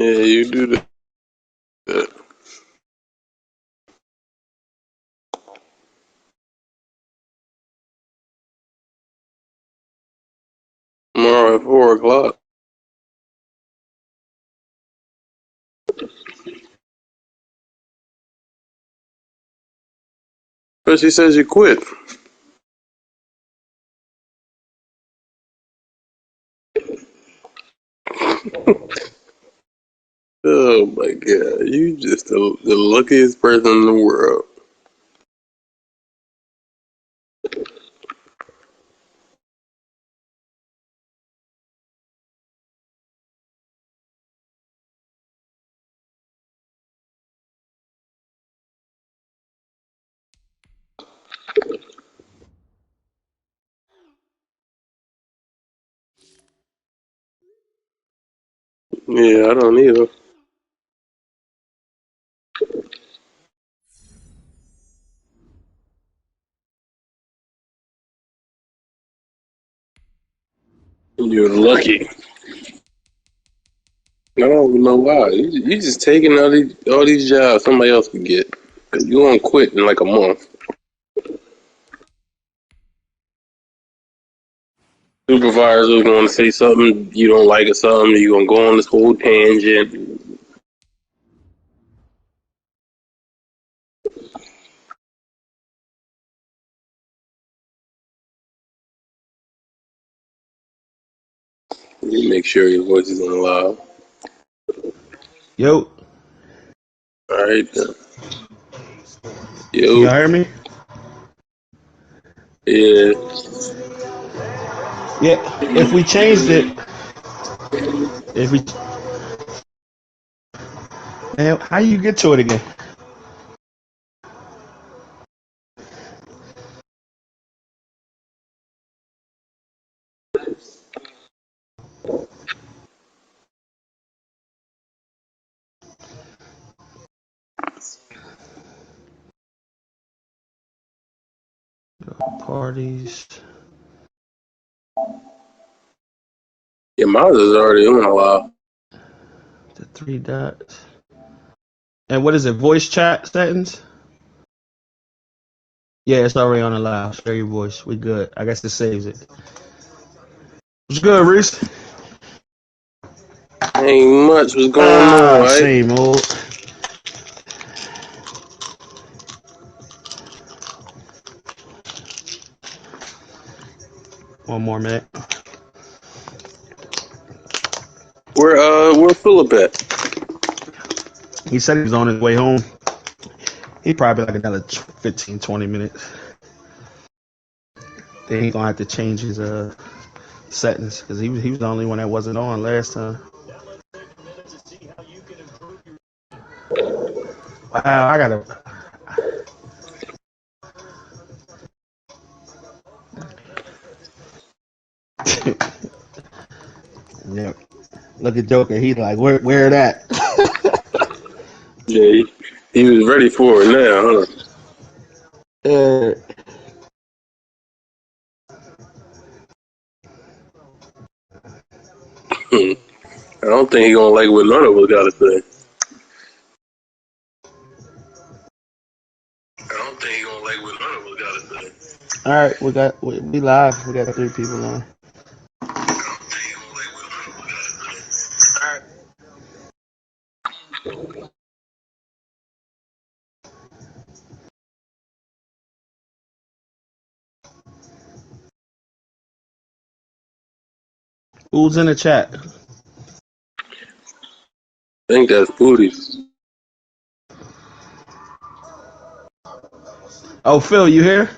Yeah, you do that. Tomorrow at 4 o'clock. But she says you quit. Oh my god, you just the luckiest person in the world. Yeah, I don't either. You're lucky. I don't even know why. You just taking all these jobs somebody else could get. Cause you gonna quit in like a month. Supervisor's gonna say something you don't like or something. You're gonna go on this whole tangent. You make sure your voice is on loud. Yo. All right then. Can Yo. y'all hear me? Yeah. Yeah. If we changed it, if we, man, how you get to it again? Parties. Your mouth is already on loud. The three dots. And what is it? Voice chat settings? Yeah, it's already on allow. Share your voice. We good. I guess this saves it. What's good, Reese? Ain't much. What's going on, right? Same old. One more minute. Where Philip at? He said he was on his way home. He probably like another 15, 20 minutes. Then he gonna have to change his settings because he was the only one that wasn't on last time. Wow, I gotta. Yeah. Look at Joker. He's like, where that? Yeah, he was ready for it now, huh? I don't think he gonna like what none of us got to say. I don't think he gonna like what none of us got to say. All right, we live. We got 3 people on. I don't think he gonna like what none of us got to say. All right. Who's in the chat? I think that's Booty. Oh, Phil, you here?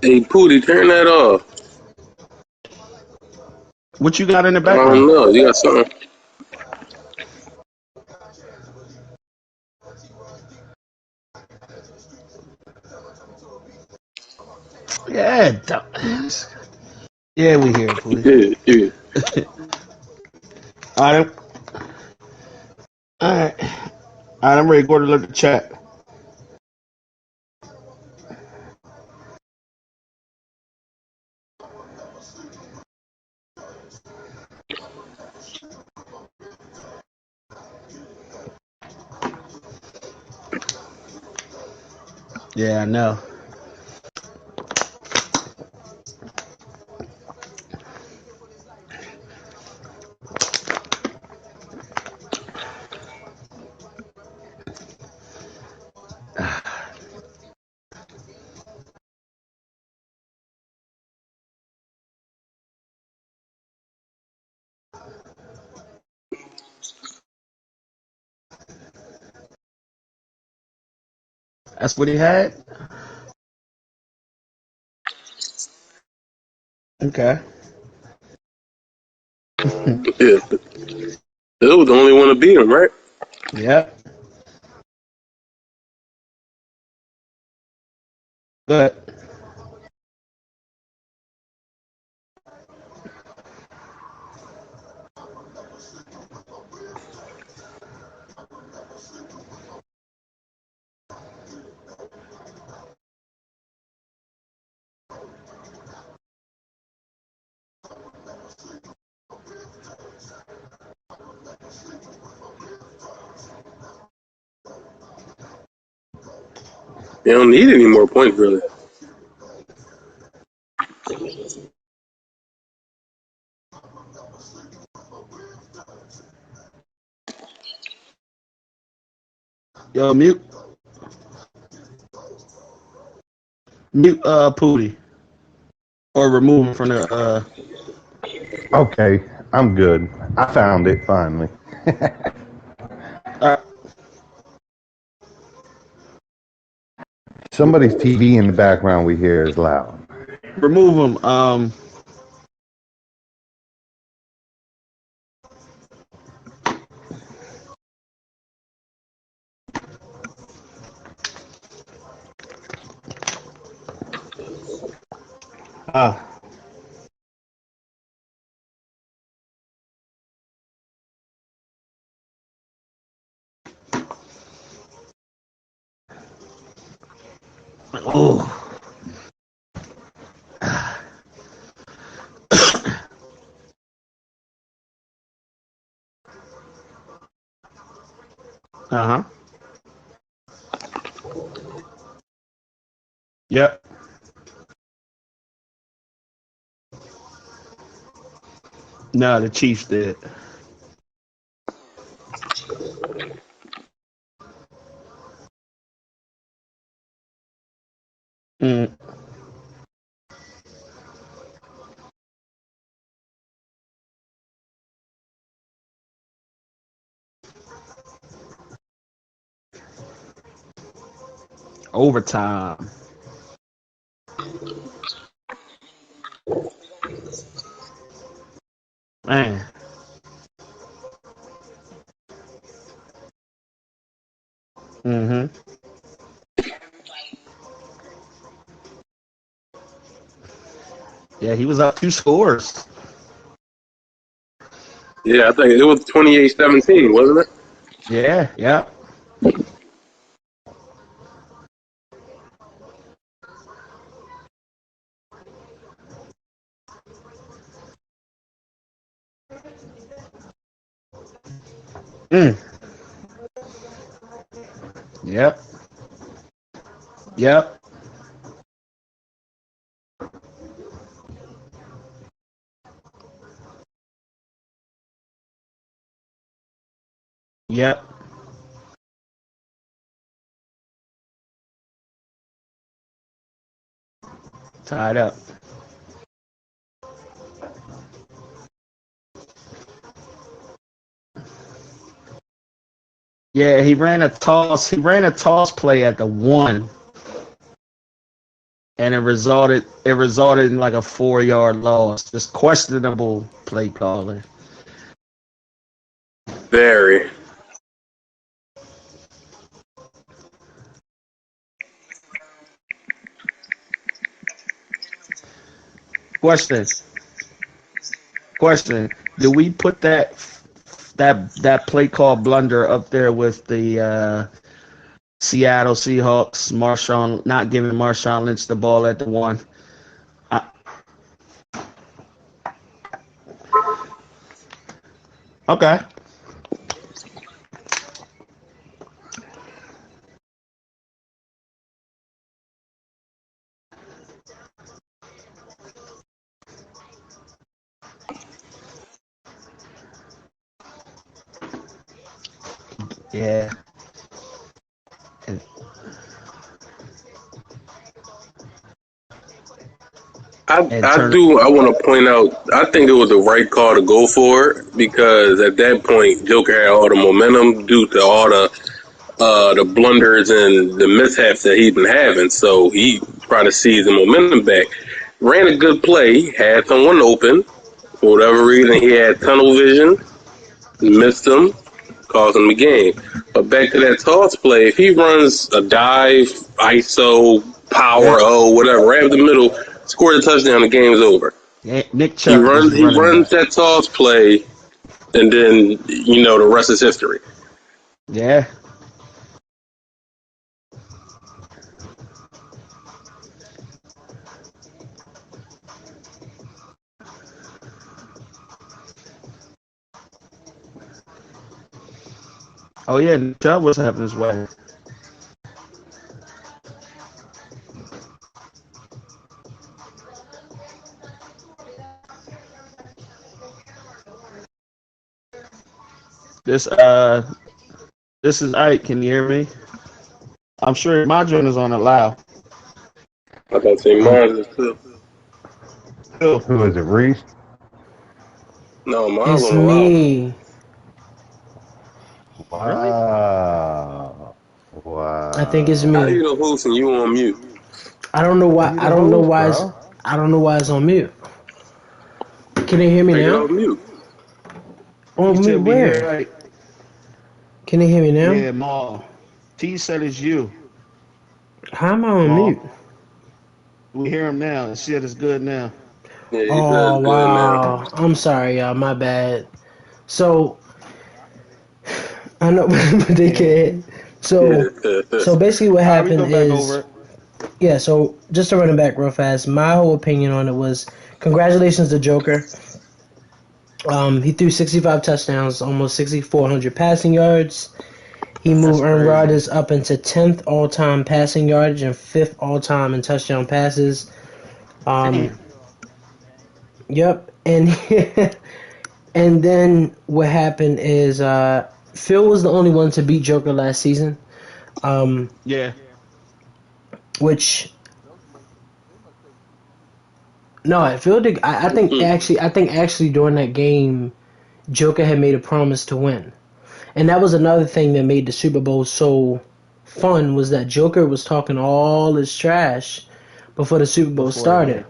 Hey, Pootie, turn that off. What you got in the I don't background? know. You got something? Police. Yeah, we hear it, Police. Yeah. All right. All right. All right, I'm ready to go to look at the chat. Yeah, I know. That's what he had? Okay. Yeah. Bill was the only one to beat him, right? Yep. Good. They don't need any more points, really. Yo, mute Pootie. Or remove him from the Okay, I'm good. I found it finally. uh Somebody's TV in the background we hear is loud. remove him. Uh oh. Uh-huh. Yep. No, the Chiefs did. Mm. Overtime. Man. Mm-hmm. Yeah, he was up 2 scores. Yeah, I think it was 28-17, wasn't it? Yeah, yeah. Mm. Yep. Yep. Yep. Tied up. Yeah, he ran a toss. He ran a toss play at the 1, and it resulted in like a 4-yard loss. Just questionable play calling. Very. Question. Question. Did we put that play call blunder up there with the Seattle Seahawks, Marshawn not giving Marshawn Lynch the ball at the one? Okay. Yeah. I want to point out, I think it was the right call to go for it because at that point, Joker had all the momentum due to all the blunders and the mishaps that he'd been having. So he tried to seize the momentum back. Ran a good play, had someone open. For whatever reason, he had tunnel vision, missed him, caused him the game. But back to that toss play, if he runs a dive, ISO, power, whatever, right up the middle, scores a touchdown, the game's over. Yeah, Nick Chubb he runs that toss play, and then, the rest is history. Yeah. Oh, yeah, Nick Chubb was having his way. This is Ike. Can you hear me? I'm sure my joint is on it loud. I thought say mine is too. Who is it, Reese? No, mine's It's on the me. Wow. Wow. I think it's How me. you the host and you on mute? I don't know why. I don't know why. I don't know why it's on mute. Can they hear me Take it now? off mute. On mute where? Right. Can they hear me now? Yeah, Ma. T said it's you. How am I on mute? We hear him now. She said it's good now. Yeah, you Oh good wow. now. I'm sorry, y'all. My bad. So I know they can't. So basically, what happened is. Yeah, so just to run it back real fast, my whole opinion on it was congratulations to Joker. He threw 65 touchdowns, almost 6,400 passing yards. He moved Aaron Rodgers up into 10th all-time passing yardage and 5th all-time in touchdown passes. Yep, and and then what happened is Phil was the only one to beat Joker last season. Yeah. Which no, I feel I think actually during that game, Joker had made a promise to win, and that was another thing that made the Super Bowl so fun was that Joker was talking all his trash before the Super Bowl started.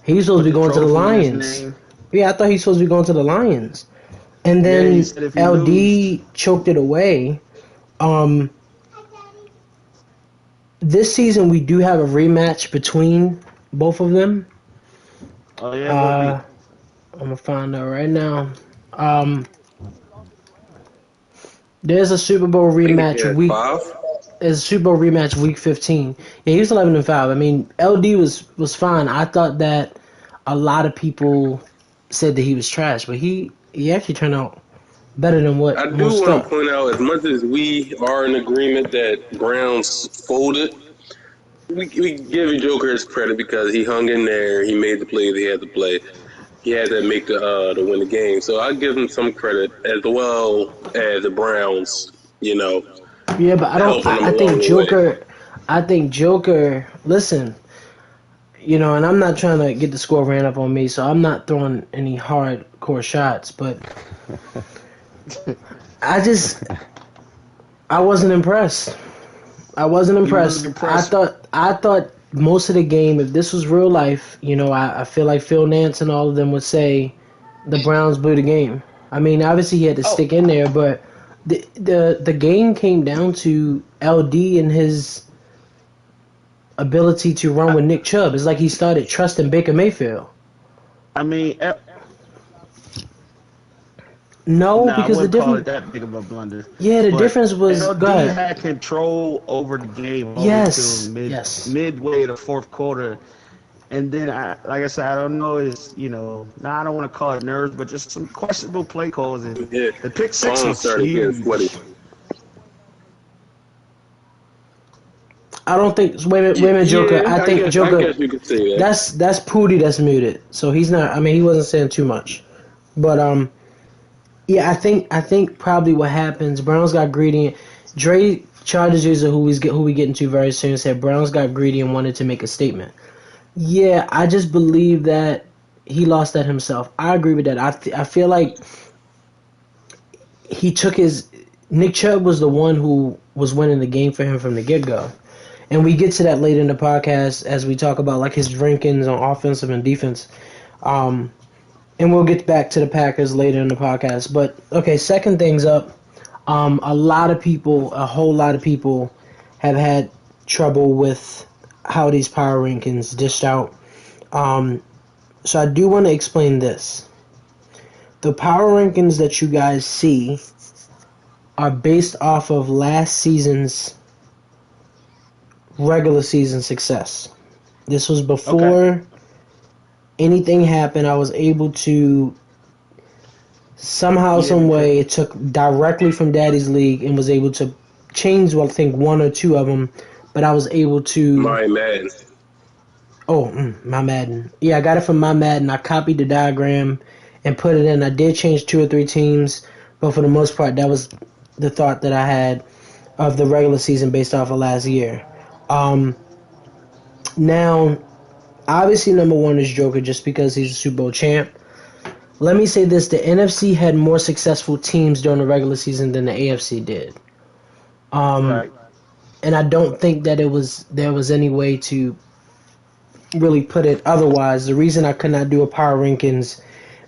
He was supposed to be going to the Lions. Yeah, I thought he was supposed to be going to the Lions, and then LD choked it away. This season we do have a rematch between both of them. Oh yeah, I'm gonna find out right now. There's a Super Bowl rematch week. There's a Super Bowl rematch week 15. Yeah, he was 11-5. I mean, LD was fine. I thought that a lot of people said that he was trash, but he actually turned out better than what I do want to point out, as much as we are in agreement that Browns folded, we give Joker his credit because he hung in there. He made the plays he had to play. He had to make to win the game. So I give him some credit as well as the Browns. Yeah, but I think Joker. Listen, and I'm not trying to get the score ran up on me, so I'm not throwing any hardcore shots, but I wasn't impressed. I thought most of the game, if this was real life, I feel like Phil Nance and all of them would say the Browns blew the game. I mean, obviously he had to stick in there, but the game came down to LD and his ability to run with Nick Chubb. It's like he started trusting Baker Mayfield. I mean, no, because I the wouldn't call difference. it that big of a blunder. Yeah, the But difference was. Go LD ahead. had control over the game all the way till Yes. Yes. midway of the fourth quarter. And then, like I said, I don't know. I don't want to call it nerves, but just some questionable play calls. And Yeah, the pick six palms was started getting sweaty. huge. I don't think. Wait a minute, Joker. Yeah, I think I Joker. guess you could say that. That's Pooty that's muted. So he's not. I mean, he wasn't saying too much. But yeah, I think probably what happens. Browns got greedy. Dre Chargers user who we get into very soon said Browns got greedy and wanted to make a statement. Yeah, I just believe that he lost that himself. I agree with that. I feel like he took his. Nick Chubb was the one who was winning the game for him from the get go. And we get to that later in the podcast as we talk about like his rankings on offensive and defense. And we'll get back to the Packers later in the podcast. But okay, second things up. A whole lot of people have had trouble with how these power rankings dished out. So I do want to explain this. The power rankings that you guys see are based off of last season's regular season success. This was before anything happened. I was able to somehow, some way, it took directly from Daddy's League and was able to change, I think, one or two of them. But I was able to. My Madden. Oh, My Madden. Yeah, I got it from My Madden. I copied the diagram and put it in. I did change 2 or 3 teams, but for the most part, that was the thought that I had of the regular season based off of last year. Now, obviously, number one is Joker just because he's a Super Bowl champ. Let me say this: the NFC had more successful teams during the regular season than the AFC did. Right. And I don't think that there was any way to really put it otherwise. The reason I could not do a power rankings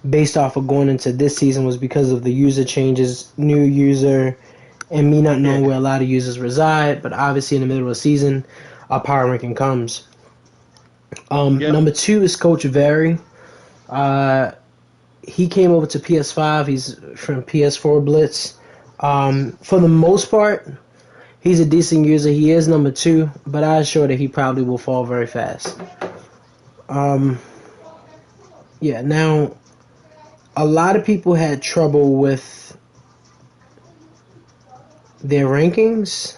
based off of going into this season was because of the user changes, new user, and me not knowing where a lot of users reside. But obviously, in the middle of the season, a power ranking comes. Number 2 is Coach Vary. He came over to PS5. He's from PS4 Blitz. For the most part, he's a decent user. He is number 2, but I assure that he probably will fall very fast. Now, a lot of people had trouble with their rankings,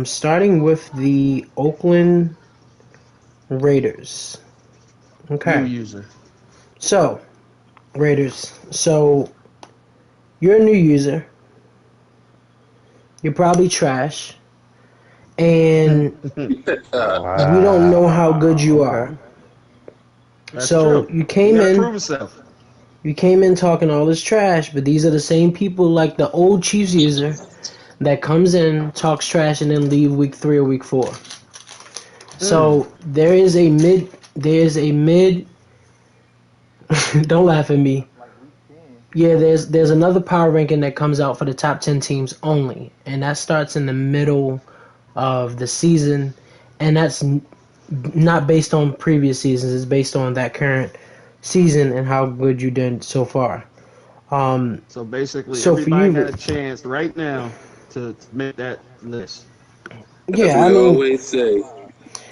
starting with the Oakland Raiders. Okay. New user. So, Raiders. So, you're a new user. You're probably trash. And we don't know how good you are. That's so, true. you came in. Prove yourself. You came in talking all this trash, but these are the same people like the old Chiefs user that comes in, talks trash, and then leave week 3 or week 4. So there is a mid. Don't laugh at me. Yeah, there's another power ranking that comes out for the top 10 teams only, and that starts in the middle of the season, and that's not based on previous seasons. It's based on that current season and how good you did so far. So basically, everybody got a chance right now to make that list. Yeah, I always say,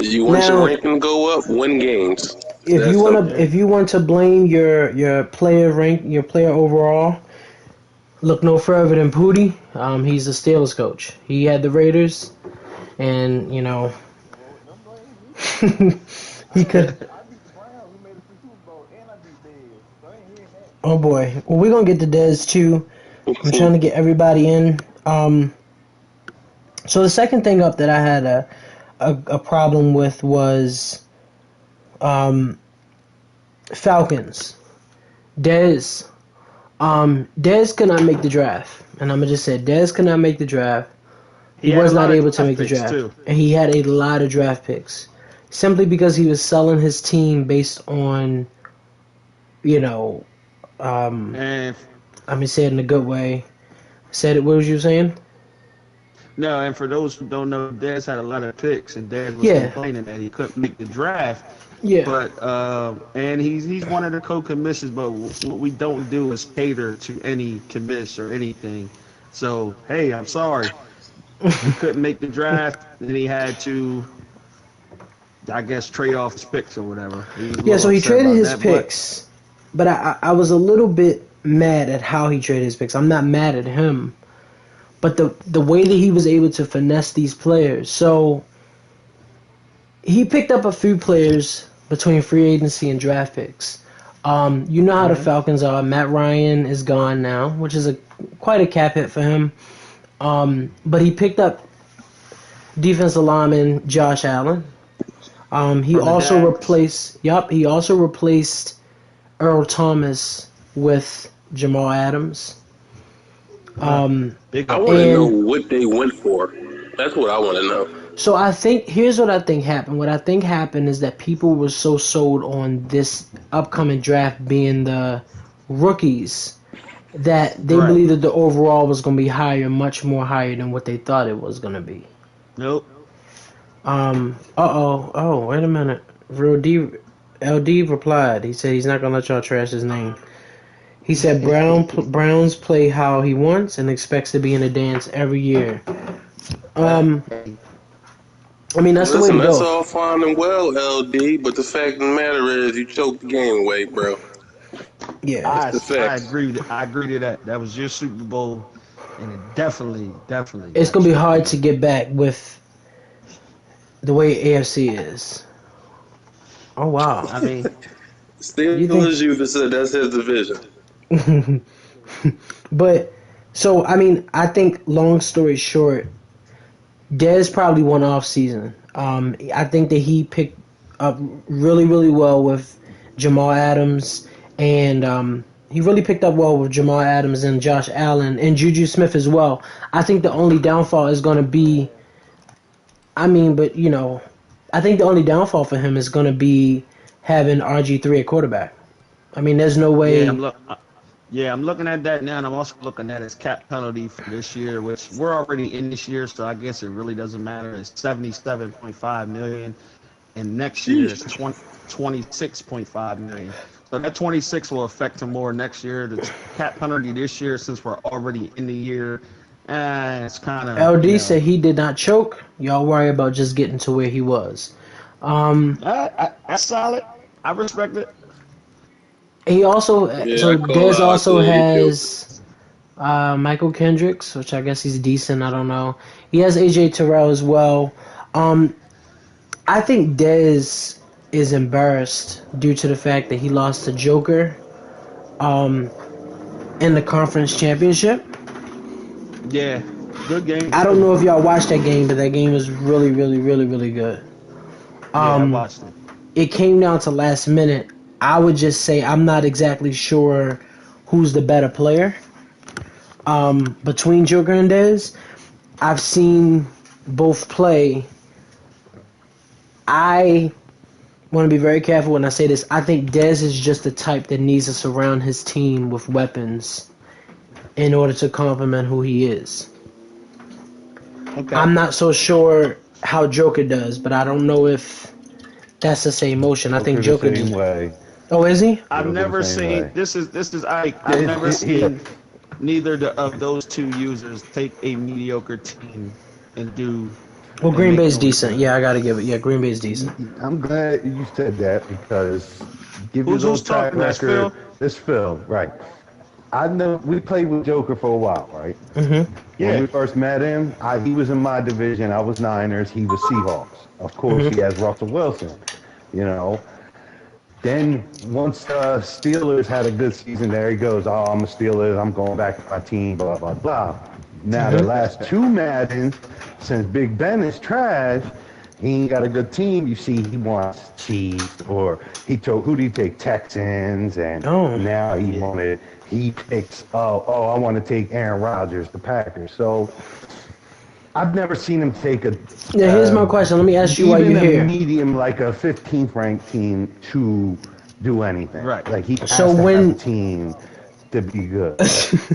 you want your ranking to go up, win games. If you want to blame your player rank, your player overall, look no further than Pooty. He's the Steelers coach. He had the Raiders, and he could. Oh boy. Well, we're gonna get to Dez too. I'm trying to get everybody in. So the second thing up that I had a problem with was Falcons. Dez. Dez could not make the draft. And I'm going to just say, Dez could not make the draft. He was not able to make the draft. And he had a lot of draft picks. Simply because he was selling his team based on, let me say it in a good way. What was you saying? No, and for those who don't know, Dez had a lot of picks, and Dez was complaining that he couldn't make the draft. Yeah. But and he's one of the co-commissions, but what we don't do is cater to any commish or anything. So hey, I'm sorry, he couldn't make the draft, and he had to, I guess, trade off his picks or whatever. Yeah, so he traded his picks, but I was a little bit mad at how he traded his picks. I'm not mad at him, but the way that he was able to finesse these players. So he picked up a few players between free agency and draft picks. You know how the Falcons are. Matt Ryan is gone now, which is quite a cap hit for him. But he picked up defensive lineman Josh Allen. He also replaced Earl Thomas with Jamal Adams. I want to know what they went for. That's what I want to know. So here's what I think happened. What I think happened is that people were so sold on this upcoming draft being the rookies that they believed that the overall was going to be higher, much more higher than what they thought it was going to be. Nope. Oh, wait a minute. LD replied. He said he's not going to let y'all trash his name. He said Browns play how he wants and expects to be in a dance every year. I mean, that's the way to go. That's all fine and well, LD, but the fact of the matter is you choked the game away, bro. Yeah, I agree to that. That was your Super Bowl, and it definitely. It's going to be hard to get back with the way AFC is. Oh, wow. I mean, Steelers, that's his division. But, so, I mean, I think, long story short, Dez probably won off season. I think that he picked up really, really well with Jamal Adams, and he really picked up well with Jamal Adams and Josh Allen and Juju Smith as well. I think the only downfall is going to be, I think the only downfall for him is going to be having RG3 at quarterback. I mean, there's no way. I'm looking at that now, and I'm also looking at his cap penalty for this year, which we're already in this year, so I guess it really doesn't matter. It's $77.5 million, and next year it's $26.5 million. So that 26 will affect him more next year. The cap penalty this year, since we're already in the year, it's kind of. LD said he did not choke. Y'all worry about just getting to where he was. That's solid. I respect it. He also Dez also has Michael Kendricks, which I guess he's decent. I don't know. He has AJ Terrell as well. I think Dez is embarrassed due to the fact that he lost to Joker in the conference championship. Yeah, good game. I don't know if y'all watched that game, but that game was really, really, really, really good. I watched it. It came down to last minute. I would just say I'm not exactly sure who's the better player between Joker and Dez. I've seen both play. I want to be very careful when I say this. I think Dez is just the type that needs to surround his team with weapons in order to complement who he is. Okay. I'm not so sure how Joker does, but I don't know if that's the same motion. I think Joker the same way. Oh, is he? I've never seen this is Ike. I've never seen neither of those two users take a mediocre team and do. Well, Green Bay's decent. Yeah, I gotta give it. Yeah, Green Bay's decent. I'm glad you said that because give you those track record. This Phil, right? I know we played with Joker for a while, right? Mm-hmm. Yeah. When we first met him, he was in my division. I was Niners. He was Seahawks. Of course, he has Russell Wilson. Then once Steelers had a good season, there he goes. Oh, I'm a Steelers. I'm going back to my team. Blah blah blah. Now the last two Maddens, since Big Ben is trash, he ain't got a good team. You see, he wants Chiefs, or who did he take? Texans, and now he picks. I want to take Aaron Rodgers, the Packers. So I've never seen him take a. Now here's my question. Let me ask you why you're here. Even a medium like a 15th ranked team to do anything. Right. Like he has to have a team to be good.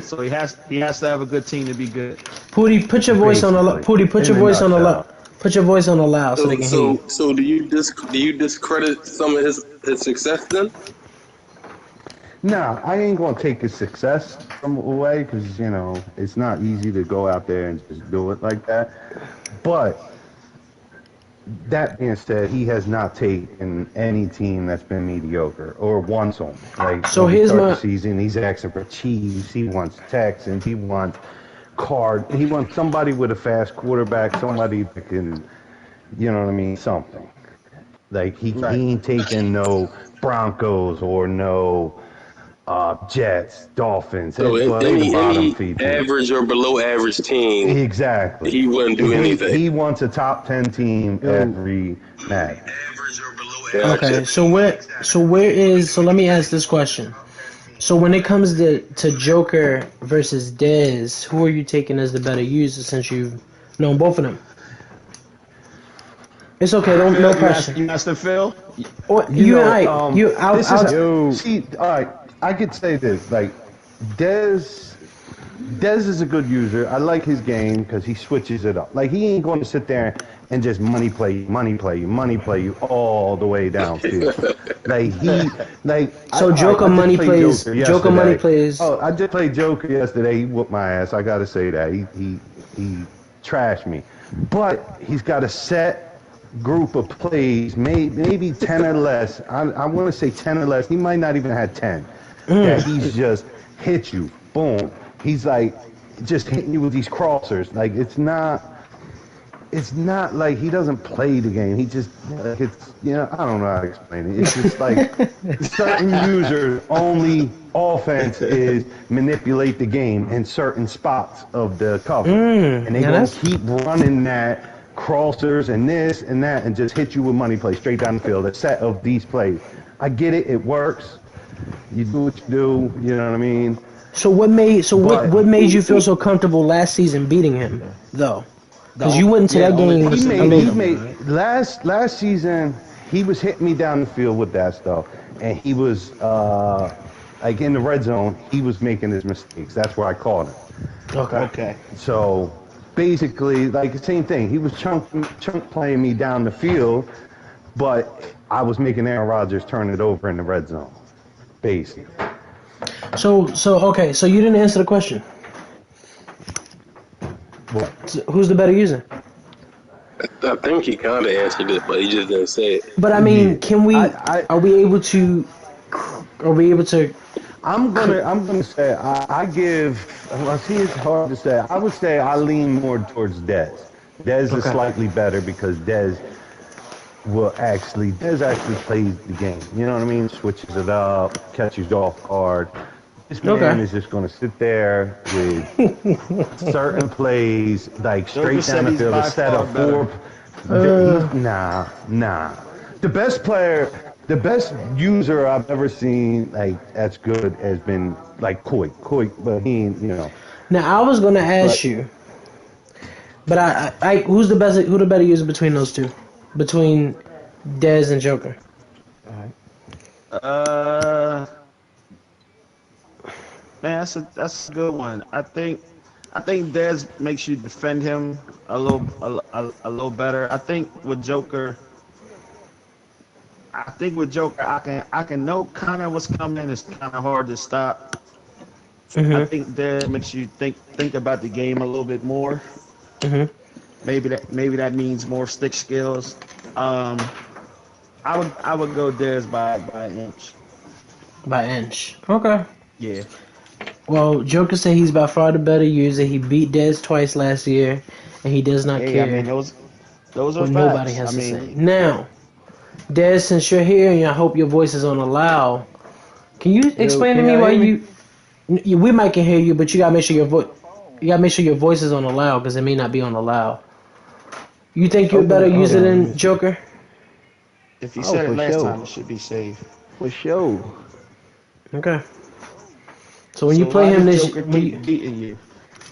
So he has to have a good team to be good. Pootie, put your voice on the Pootie, put your voice on the loud. Put your voice on the loud so they can hear you. So do you discredit some of his success then? No, I ain't gonna take his success from away because it's not easy to go out there and just do it like that. But that being said, he has not taken any team that's been mediocre or won something. Like so here's my season. He's asking for Chiefs. He wants Texans. He wants He wants somebody with a fast quarterback. Somebody that can, something. Like he ain't taking no Broncos or no Jets, Dolphins. So any average or below average team, exactly. He wouldn't do anything. He wants a top 10 team every match. Average or below average. Okay, so let me ask this question. So when it comes to Joker versus Dez, who are you taking as the better user since you've known both of them? It's okay, no pressure. You asked Phil? See, all right. I could say this, like, Dez is a good user. I like his game because he switches it up. Like, he ain't going to sit there and just money play you all the way downfield. So Joker money plays. Joker money plays. Oh, I did play Joker yesterday. He whooped my ass. I got to say that he trashed me, but he's got a set group of plays, maybe 10 or less. I want to say 10 or less. He might not even have 10. That he's just hit you, boom. He's like just hitting you with these crossers. Like it's not like he doesn't play the game. He just I don't know how to explain it. It's just like certain users only offense is manipulate the game in certain spots of the cover, and they gonna keep running that crossers and this and that and just hit you with money plays straight down the field. A set of these plays. I get it. It works. You do what you do. You know what I mean? So what made you feel so comfortable last season beating him though? Because you went into that game. He made last season. He was hitting me down the field with that stuff, and he was like in the red zone. He was making his mistakes. That's where I caught him. Okay. So basically, like the same thing. He was chunk playing me down the field, but I was making Aaron Rodgers turn it over in the red zone. Basically. So you didn't answer the question. What? So who's the better user? I think he kind of answered it, but he just didn't say it. But I mean, can we? Are we able to? I'm gonna say I give. Well, see, it's hard to say. I would say I lean more towards Dez. Dez is slightly better because Dez actually plays the game. You know what I mean? Switches it up, catches you off guard. This man is just going to sit there with certain plays, like straight down the field, a set of four. Nah. The best user I've ever seen, like, that's good has been, like, Coy, but he ain't, Now, I was going to ask you, but I who the better user between those two? Between Dez and Joker? Man, that's a good one. I think Dez makes you defend him a little better. I think with Joker, I can know kind of what's coming. It's kind of hard to stop. Mm-hmm. I think Dez makes you think about the game a little bit more. Mm-hmm. Maybe that means more stick skills. I would go Dez by an inch. By inch. Okay. Yeah. Well, Joker said he's by far the better user. He beat Dez twice last year, and he does not care. I mean, those are facts. Nobody has to say. Now, Dez, since you're here, and I hope your voice is on the loud, can you explain to me why we might can hear you, but you gotta make sure your voice is on the loud because it may not be on the loud. You think you're a better user than Joker? If you said it last time, it should be safe. For sure. Okay. So when you play him this, beating you.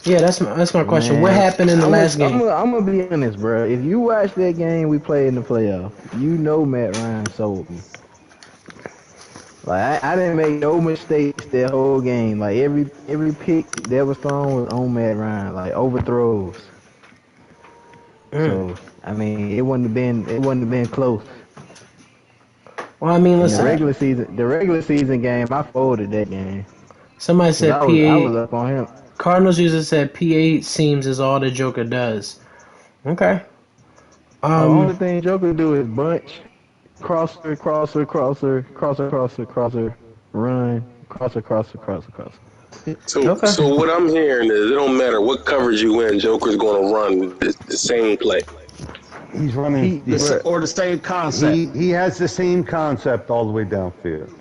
Yeah, that's my question. Man, what happened in the last game? I'm gonna be honest, bro. If you watch that game we played in the playoff, Matt Ryan sold me. Like I didn't make no mistakes that whole game. Like every pick that was thrown was on Matt Ryan, like overthrows. So I mean, it wouldn't have been close. Well, I mean, listen. The regular season game, I folded that game. Somebody said I was up on him. Cardinals user said P8 seems is all the Joker does. Okay. The only thing Joker do is bunch, crosser, run, crosser. So what I'm hearing is it don't matter what coverage you in, Joker's going to run the same play. He's running or the same concept. He has the same concept all the way downfield.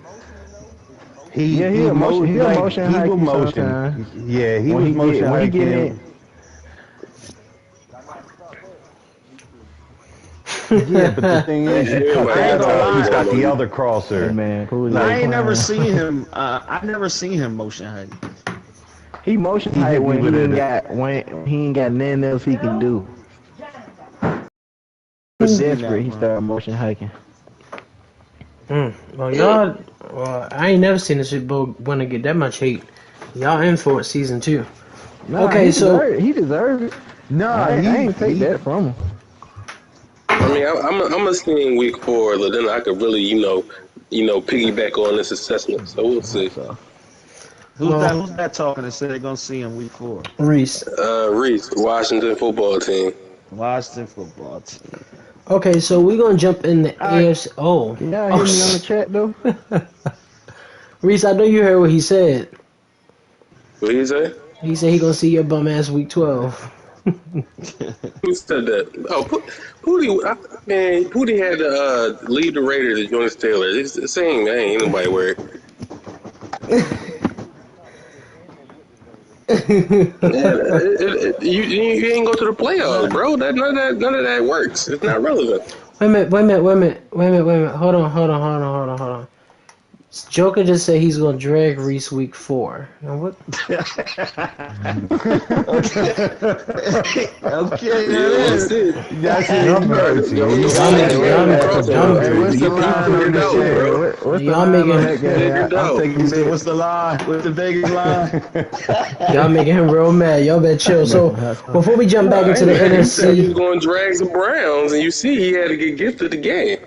He will motion. Yeah, he was motion hiking. Yeah, but the thing is, he's got the other crosser. Hey, man, I ain't never seen him. I never seen him motion hike. He motion hike when he ain't got nothing else he can do. Desperate, he started motion hiking. Well, I ain't never seen this Bowl want to get that much hate. Y'all in for it season 2. Nah, okay, he deserved it. No, I ain't take that from him. I mean, I'm gonna see in week 4, but then I could really, piggyback on this assessment. So we'll see. Who's that talking and said they're gonna see him week 4? Reese, Washington football team. Washington football team. Okay, so we're gonna jump in the AFC. Oh, y'all hear me on the chat though? Reese, I know you heard what he said. What did he say? He said he gonna see your bum ass week 12. Who said that? Oh, Pootie had to leave the Raiders to Jonas Taylor. It's the same, man. Ain't nobody worried. You ain't go to the playoffs, bro. None of that works. It's not relevant. Wait a minute. Hold on. Joker just said he's gonna drag Reese week 4. Now what? Okay, that's it. Y'all making what's the line? What's the Vegas line? Y'all making him real mad. Y'all better chill. So before we jump back into the NFC, he's going to drag the Browns, and you see he had to get gifted the game.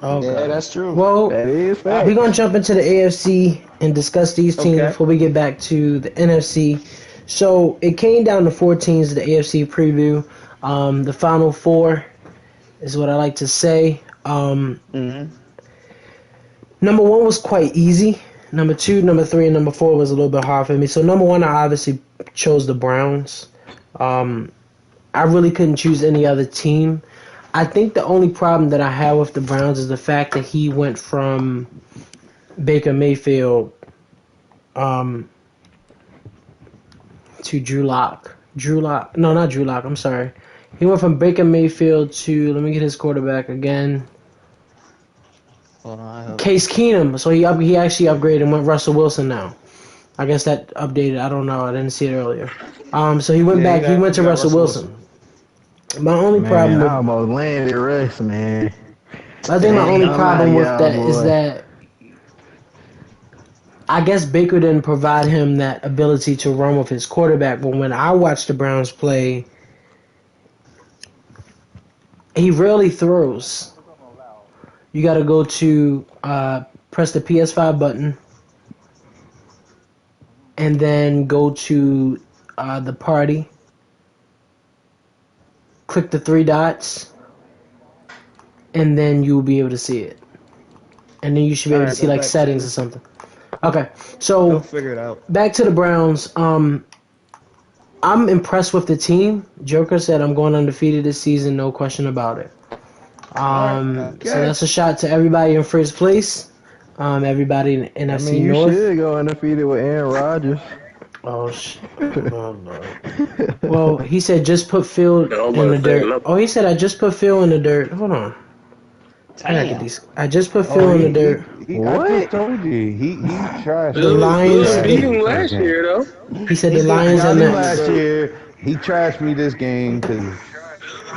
Okay. Yeah, that's true. Well, that is fact. We're going to jump into the AFC and discuss these teams before we get back to the NFC. So it came down to 4 teams in the AFC preview. The final 4 is what I like to say. Number 1 was quite easy. Number 2, number 3, and number 4 was a little bit hard for me. So number 1, I obviously chose the Browns. I really couldn't choose any other team. I think the only problem that I have with the Browns is the fact that he went from Baker Mayfield to Drew Lock. No, not Drew Lock. I'm sorry. He went from Baker Mayfield to, let me get his quarterback again, Case Keenum. So he actually upgraded and went Russell Wilson now. I guess that updated. I don't know. I didn't see it earlier. So he went back. He went to Russell Wilson. My only problem I almost landed Russ, man. I think my only problem with that is that I guess Baker didn't provide him that ability to run with his quarterback. But when I watch the Browns play, he rarely throws. You got to go to press the PS5 button and then go to the party. Click the 3 dots, and then you'll be able to see it. And then you should be able to see like settings or something. Okay, so Don't figure it out. Back to the Browns. I'm impressed with the team. Joker said I'm going undefeated this season, no question about it. So that's a shot to everybody in first place. Everybody in NFC North. You should go undefeated with Aaron Rodgers. Oh, shit. Oh, no. Well, he said just put Phil in the dirt. Oh, he said I just put Phil in the dirt. Hold on. I just put Phil in the dirt. What? I just told you. He trashed the Lions. Beat him last year, though. He said the Lions and last year. He trashed me this game because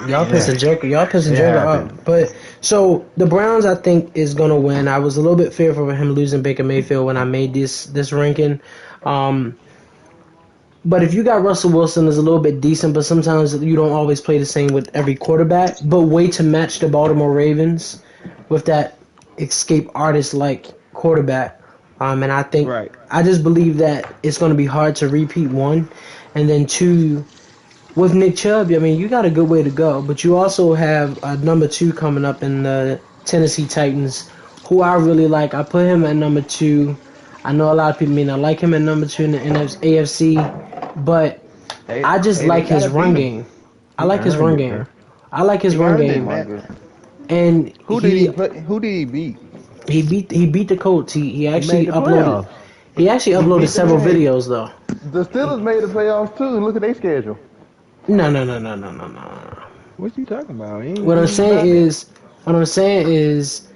Y'all pissing Joker up. But so the Browns, I think, is gonna win. I was a little bit fearful of him losing Baker Mayfield when I made this ranking. But if you got Russell Wilson, is a little bit decent, but sometimes you don't always play the same with every quarterback. But way to match the Baltimore Ravens with that escape artist like quarterback. And I think I just believe that it's going to be hard to repeat one, and then two. With Nick Chubb, I mean, you got a good way to go, but you also have number 2 coming up in the Tennessee Titans, who I really like. I put him at number 2. I know a lot of people may not like him at number 2 in the AFC, but I just like his run game. I like his run game. And who did he beat? He beat the Colts. He actually uploaded. He actually uploaded several videos though. The Steelers made the playoffs too. Look at their schedule. No. What you talking about? What I'm saying is,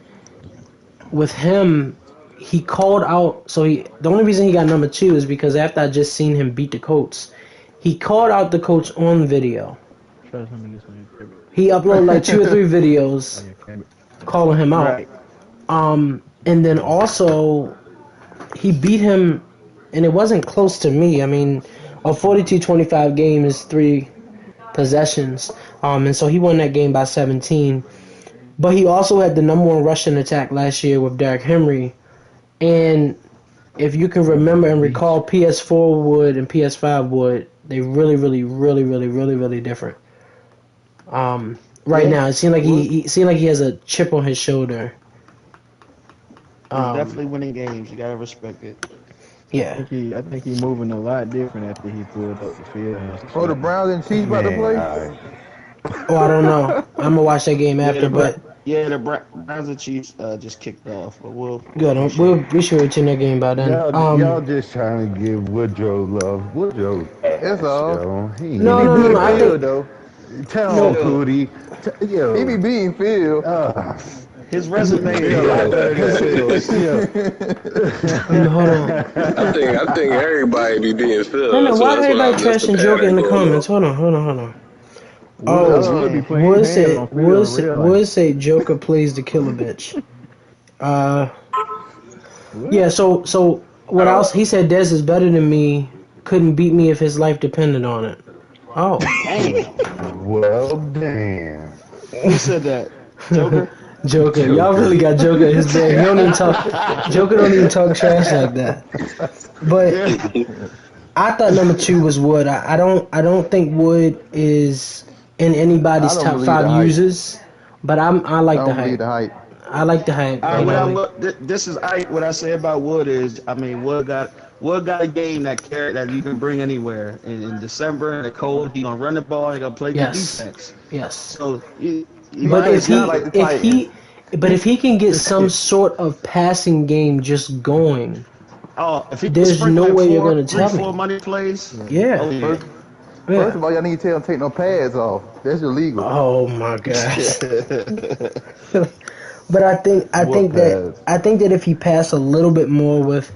with him, he called out. So the only reason he got number 2 is because after I just seen him beat the Colts, he called out the Colts on video. He uploaded like 2 or 3 videos calling him out. Right. And then also he beat him, and it wasn't close to me. I mean, a 42-25 game is 3 possessions, and so he won that game by 17. But he also had the number 1 rushing attack last year with Derrick Henry, and if you can remember and recall, PS4 Wood and PS5 Wood, they really different. Right now, it seemed like he has a chip on his shoulder. He's definitely winning games. You gotta respect it. Yeah. I think he's moving a lot different after he pulled up the field. Oh, the Browns and Chiefs about to play? Oh, I don't know. I'm gonna watch that game after, but the Browns and Chiefs just kicked off. But we should reach in that game by then. Y'all just trying to give Woodrow love. Woodrow, that's all. No. I think though. Tell him, Pootie. He be beating Phil. His resume is a lot better than Phil's. Hold on. I think everybody be being Phil. No, why everybody trashing Joker in the comments? Hold on. Wood say Joker plays the killer bitch. Yeah. So what else? He said Dez is better than me. Couldn't beat me if his life depended on it. Oh. Well, damn. Who said that? Joker. Y'all really got Joker in his bag. Joker don't even talk trash like that. But I thought number 2 was Wood. I don't think Wood is in anybody's top 5 users. But I like the hype. I like the hype. This is what I say about Wood is, I mean, Wood got a game that you can bring anywhere. In December in the cold, he gonna run the ball. He gonna play good defense. Yes. So. But if he can get some sort of passing game just going, there's no way you're gonna tell me. 4 money plays. Yeah. First of all, y'all need to tell him to take no pads off. That's illegal. Oh my gosh. But I think that if he passed a little bit more with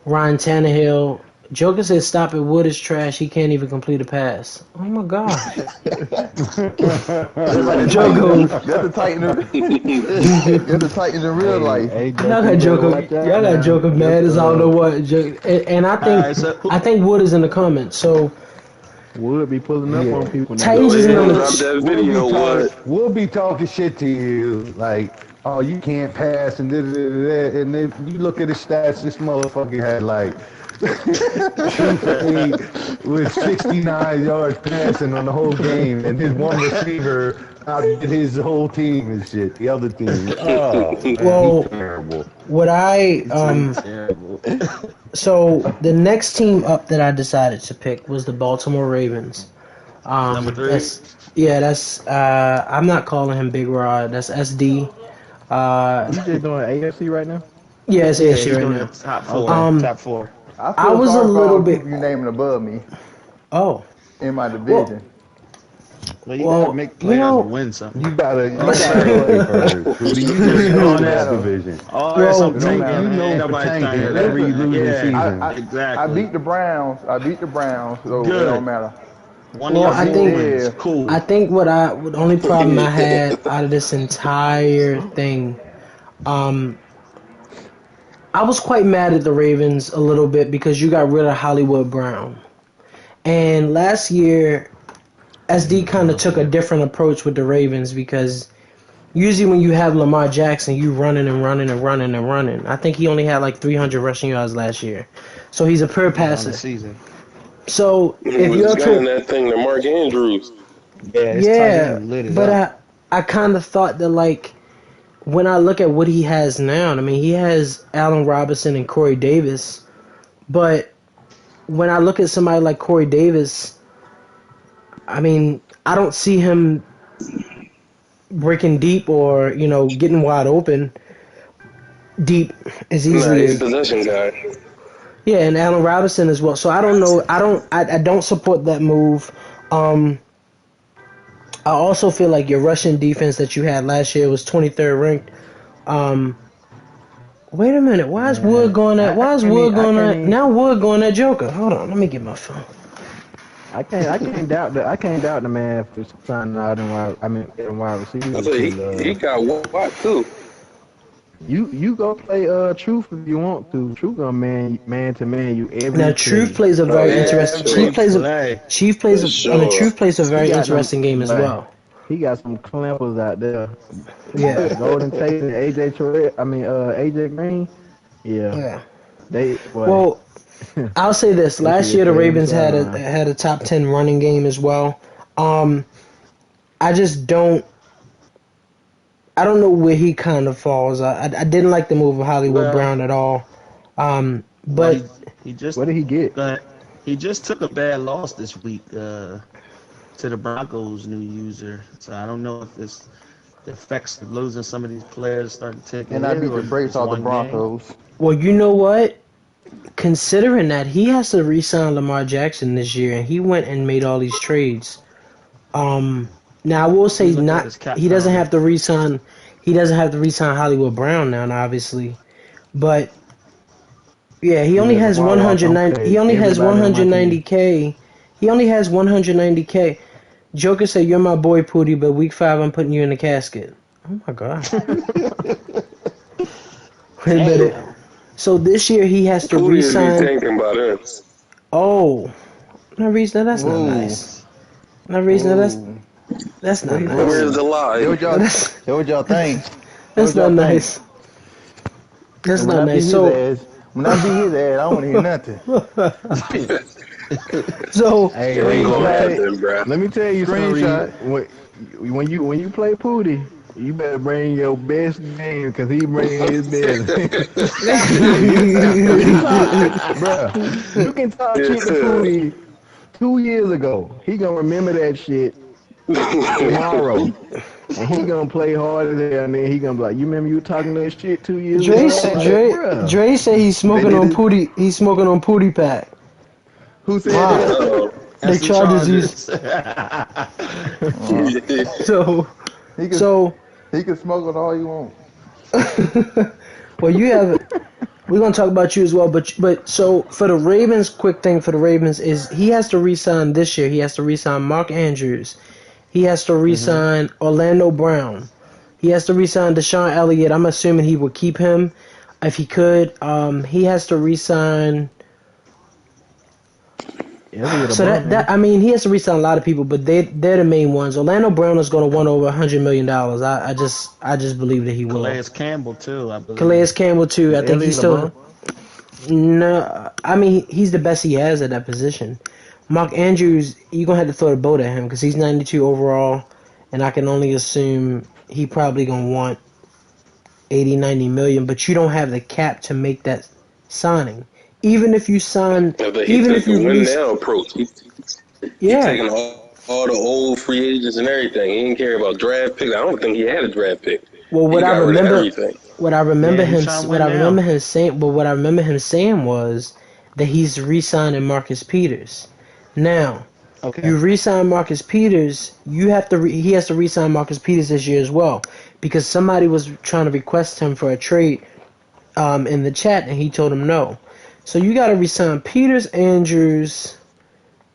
Ryan Tannehill. Joker says, "Stop it. Wood is trash. He can't even complete a pass." Oh my god. Joker. You have to tighten in real life. Y'all got Joker mad as I don't know what. And I think Wood is in the comments. So Wood be pulling up on people. Titans is in the We'll be talking shit to you like, oh, you can't pass and and then you look at his stats. This motherfucker had like. with 69 yards passing on the whole game, and his one receiver outdid his whole team and shit. The other team. Oh, man, well, he's terrible. What so the next team up that I decided to pick was the Baltimore Ravens. Number 3. That's I'm not calling him Big Rod. That's SD. You just doing AFC right now? Yeah, it's AFC right now. Top 4. Top 4. I was a little bit. You naming above me. Oh. In my division. Well, you gotta make players to win something. You gotta play first. You just on that division. Every losing season. I beat the Browns. So it don't matter. I think cool. I think the only problem I had out of this entire thing, I was quite mad at the Ravens a little bit because you got rid of Hollywood Brown. And last year, SD kind of took a different approach with the Ravens because usually when you have Lamar Jackson, you running and running and running and running. I think he only had like 300 rushing yards last year. So he's a pure passer. Season. So if was you're gunning that thing to Mark Andrews. But I kind of thought that, like, when I look at what he has now, I mean, he has Allen Robinson and Corey Davis, but when I look at somebody like Corey Davis, I mean, I don't see him breaking deep or, getting wide open deep as easily He's as a possession guy. Yeah, and Allen Robinson as well. So I don't know. I don't support that move. I also feel like your rushing defense that you had last year was 23rd ranked. Wait a minute. Why is Wood going at? Now Wood going at Joker? Hold on. Let me get my phone. I can't doubt the man for signing out in wide receiver. I said he got Watt too. You go play Truth if you want to. Truth gonna man to man you every. Now Truth plays a very interesting. Truth plays a very interesting game as well. He got some clampers out there. Yeah. Golden Tate and AJ Green. Yeah. Well, I'll say this. Last year the Ravens had a top 10 running game as well. I just don't. I don't know where he kind of falls. I didn't like the move of Hollywood Brown at all. But what did he get? He just took a bad loss this week to the Broncos' new user. So I don't know if the effects of losing some of these players starting to take. And I beat the brakes off the Broncos. Well, you know what? Considering that he has to re-sign Lamar Jackson this year, and he went and made all these trades. Now I will say he doesn't have to re-sign. He doesn't have to re-sign Hollywood Brown now, obviously, but yeah, he only has 190. He only has 190K. He only has 190K. Joker said, "You're my boy, Pootie, but week 5 I'm putting you in the casket." Oh my god. Wait a minute. So this year he has to re-sign. Thinking about us. Oh, no reason. That's not nice. No reason. That's not nice. Where's the lie? What y'all think? That's not nice. That's not nice. So when I beat his ass, I don't want to hear nothing. So Hey, let me tell you Screenshot. something. When you play Pootie, you better bring your best game because he bring his best. Bruh, you can talk shit to Pootie 2 years ago. He gonna remember that shit tomorrow. And he gonna play hard as hell, and then he gonna be like, "You remember you talking that shit 2 years ago?" Dre said he's smoking on Pootie. He's smoking on Pootie Pack. Who said that? They charges you. So he can smoke it all you want. Well, you have. We're gonna talk about you as well, but so for the Ravens, quick thing for the Ravens is he has to re-sign this year. He has to re-sign Mark Andrews. He has to re-sign Orlando Brown. He has to re-sign Deshaun Elliott. I'm assuming he would keep him if he could. He has to re-sign. So that I mean, he has to re-sign a lot of people, but they're the main ones. Orlando Brown is going to win over $100 million. I just believe that he will. Calais Campbell too. I believe. Calais Campbell too. I think he's still. No, I mean he's the best he has at that position. Mark Andrews, you're gonna have to throw the boat at him because he's 92 overall, and I can only assume he probably gonna want 80, 90 million. But you don't have the cap to make that signing. Even if you sign, even if you win now approach, he's taking all the old free agents and everything. He didn't care about draft picks. I don't think he had a draft pick. Well, what I remember him saying was that he's re-signing Marcus Peters. Now, you re-sign Marcus Peters, he has to re-sign Marcus Peters this year as well because somebody was trying to request him for a trade in the chat and he told him no. So you got to re-sign Peters, Andrews,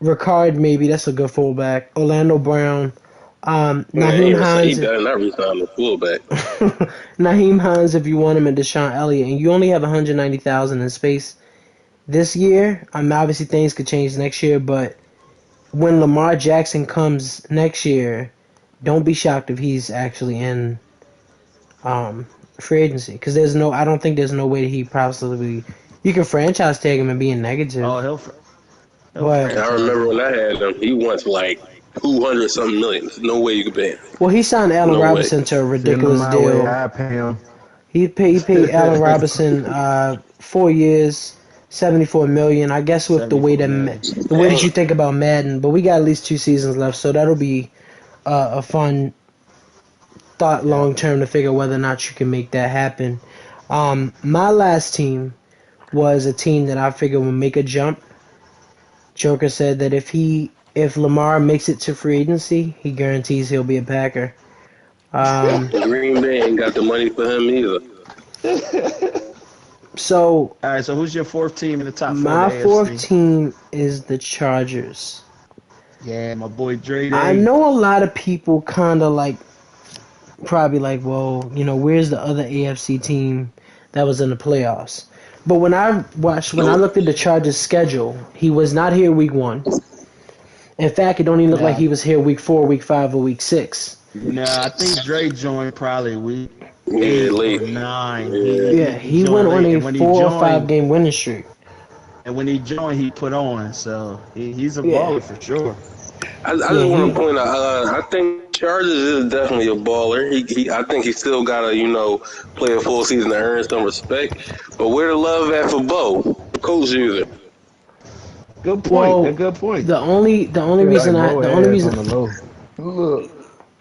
Ricard, maybe that's a good fullback. Orlando Brown. Naheem Hines. He better not resign the fullback. Naheem Hines, if you want him, and Deshaun Elliott, and you only have 190,000 in space this year. Obviously things could change next year, but when Lamar Jackson comes next year, don't be shocked if he's actually in free agency, because I don't think there's no way that he possibly. You can franchise tag him and be in negative. Oh, he'll but I remember when I had him, he wants like 200-something million. There's no way you could pay him. Well, he signed Allen Robinson to a ridiculous deal. I pay him. He paid Allen Robinson 4 years, $74 million. I guess with the way that you think about Madden, but we got at least 2 seasons left, so that'll be a fun thought long term to figure whether or not you can make that happen. My last team was a team that I figured would make a jump. Joker said that if Lamar makes it to free agency, he guarantees he'll be a Packer. Green Bay ain't got the money for him either. So, all right. So who's your 4th team in the top 4? My 4th team is the Chargers. Yeah, my boy Dre. I know a lot of people kind of probably well, where's the other AFC team that was in the playoffs? But when I looked at the Chargers' schedule, he was not here week 1. In fact, it don't even look like he was here week 4, week 5, or week 6. Nah, I think Dre joined probably week 8 or 9. He went on a 4 or 5 game winning streak. And when he joined, he put on. So he's a baller for sure. I just want to point out, I think Chargers is definitely a baller. I think he still got to, play a full season to earn some respect. But where the love at for Bo, coach user? Good point. Well, good point. The only reason Look.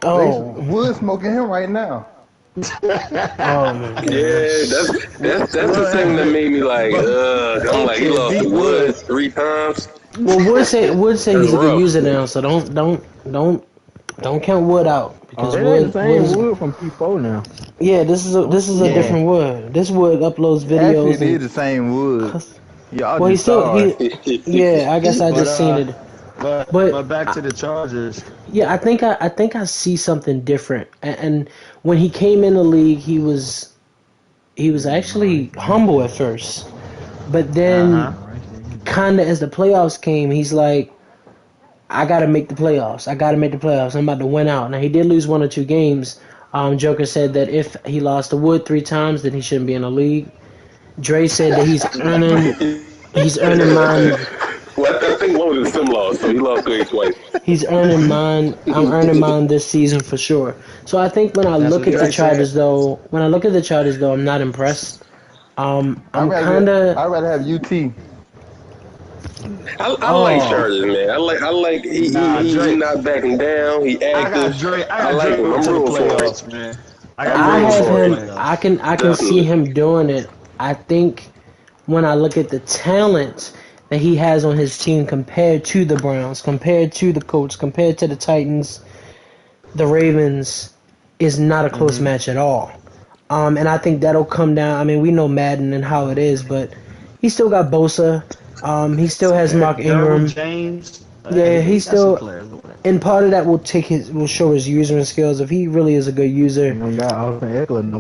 Oh, Wood smoking him right now. oh my God. Yeah, that's the thing that made me I'm like, he lost to Wood 3 times. Well, Wood say he's a good user now, so don't count Wood out, because Wood from P4 now. Yeah, this is a different Wood. This Wood uploads videos. Actually, it is the same Wood. Well, he's still yeah. I guess I just seen it. But back to the Chargers. Yeah, I think I see something different. And when he came in the league, he was actually humble at first, but then kind of as the playoffs came, he's like, I gotta make the playoffs. I'm about to win out. Now he did lose 1 or 2 games. Joker said that if he lost to Wood 3 times, then he shouldn't be in the league. Dre said that he's earning mine. Well, I think one was a sim loss, so he lost to it twice. He's earning mine. I'm earning mine this season for sure. So I think when I look at the Chargers, though, I'm not impressed. I'd rather have UT. I like Chargers, man. I like he's not backing down. He active. I like him. I'm rooting for him, man. I have him. I can see him doing it. I think when I look at the talent that he has on his team compared to the Browns, compared to the Colts, compared to the Titans, the Ravens, is not a close match at all. And I think that'll come down. I mean, we know Madden and how it is, but he still got Bosa. He still has Mark Ingram. James. Yeah, he still. And part of that will show his using skills. If he really is a good user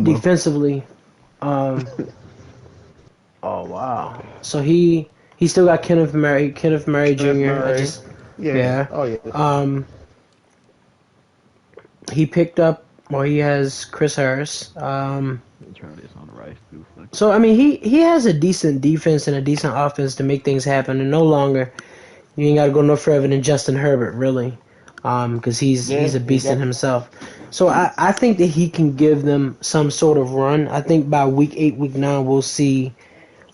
defensively. Oh wow! So he still got Kenneth Murray Jr. Yeah. Oh yeah. He picked up. Well, he has Chris Harris. So I mean, he has a decent defense and a decent offense to make things happen, and no longer you ain't got to go no further than Justin Herbert, really, because he's a beast in himself. So I think that he can give them some sort of run. I think by week 8, week 9, we'll see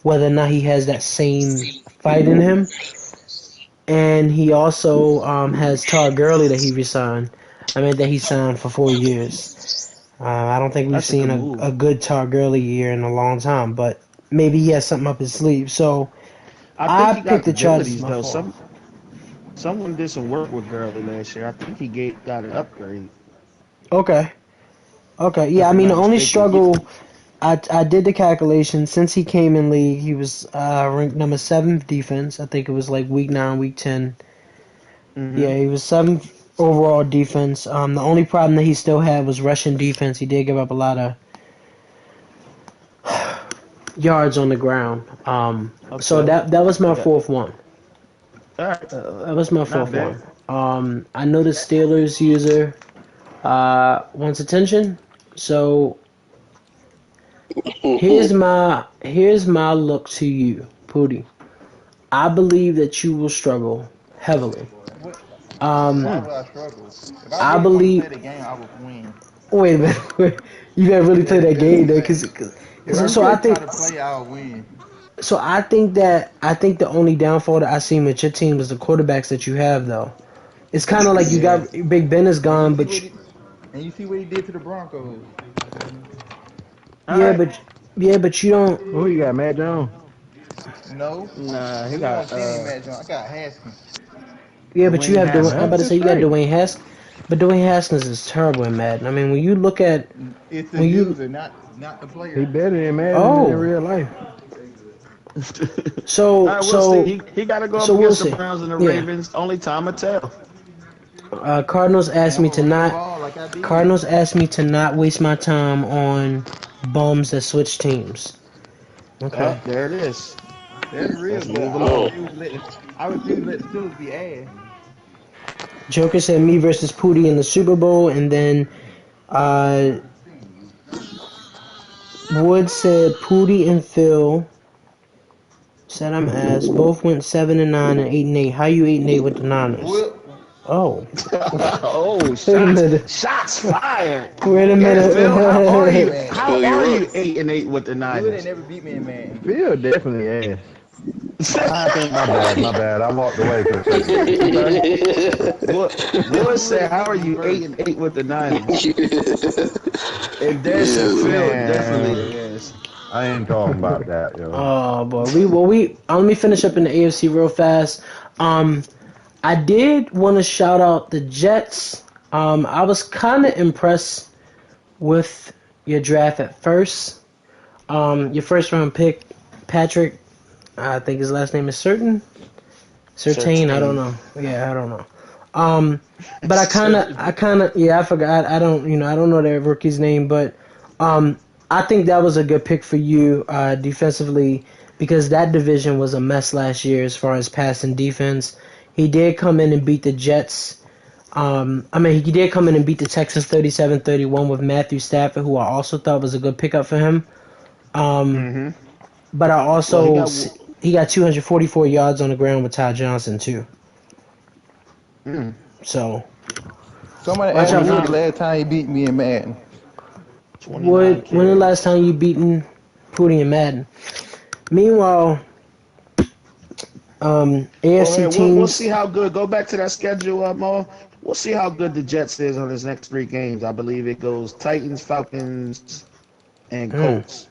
whether or not he has that same fight in him. And he also has Todd Gurley that he resigned. That he signed for 4 years. I don't think we've seen a good Todd Gurley year in a long time, but maybe he has something up his sleeve. So I picked the Chargers. Someone did some work with Gurley last year. I think he got an upgrade. Okay. Yeah, the only struggle, I did the calculation. Since he came in league, he was ranked number 7 defense. I think it was like week 9, week 10. Mm-hmm. Yeah, he was 7th overall defense. The only problem that he still had was rushing defense. He did give up a lot of yards on the ground. Okay. So that was my fourth one. All right. That was my fourth one. I know the Steelers user wants attention, so here's my look to you, Pootie. I believe that you will struggle heavily. I believe. Play the game, I would win. Wait a minute, you gotta really play that game though, because so I think. Play, I'll win. So I think the only downfall that I seen with your team was the quarterbacks that you have though. It's kind of like you got Big Ben is gone, but and you see what he did to the Broncos. But you don't. Who you got, Matt Jones? No. Nah, he got. Matt Jones. I got Haskins. Yeah, but you have Dwayne. I'm about to say you got Dwayne Haskins, but Dwayne Haskins is terrible in Madden. I mean, when you look at it's the user, not the player. He better than Madden in real life. So he got to go up against the Browns and the Ravens. Only time will tell. Cardinals asked me to not waste my time on bums that switch teams. Okay. There it is. That's real. I refuse to let the Steelers be ass. Joker said me versus Pootie in the Super Bowl, and then Wood said Pootie and Phil said I'm ass. Both went 7-9 and 8-8. How you 8-8 with the Niners? Oh. Shots fired. Wait a minute. Phil, how are you 8-8 with the Niners? Phil never beat me in man. Phil definitely ass. I think my bad. I walked away for a second. What said, how are you 8-8 with the Niners? And that's Phil definitely is. I ain't talking about that, yo. Oh boy, let me finish up in the AFC real fast. I did want to shout out the Jets. I was kind of impressed with your draft at first. Your first round pick, Patrick. I think his last name is Certain. I don't know. Yeah, I don't know. But I kind of, I forgot. I don't know that rookie's name, but I think that was a good pick for you defensively, because that division was a mess last year as far as passing defense. He did come in and beat the Jets. He did come in and beat the Texans 37-31 with Matthew Stafford, who I also thought was a good pickup for him. But I also he got 244 yards on the ground with Ty Johnson too. So somebody asked me the last time he beat me in Madden. When the last time you beaten Pootie in Madden? Meanwhile, AFC teams. We'll see how good. Go back to that schedule, Mo. We'll see how good the Jets is on his next 3 games. I believe it goes Titans, Falcons, and Colts.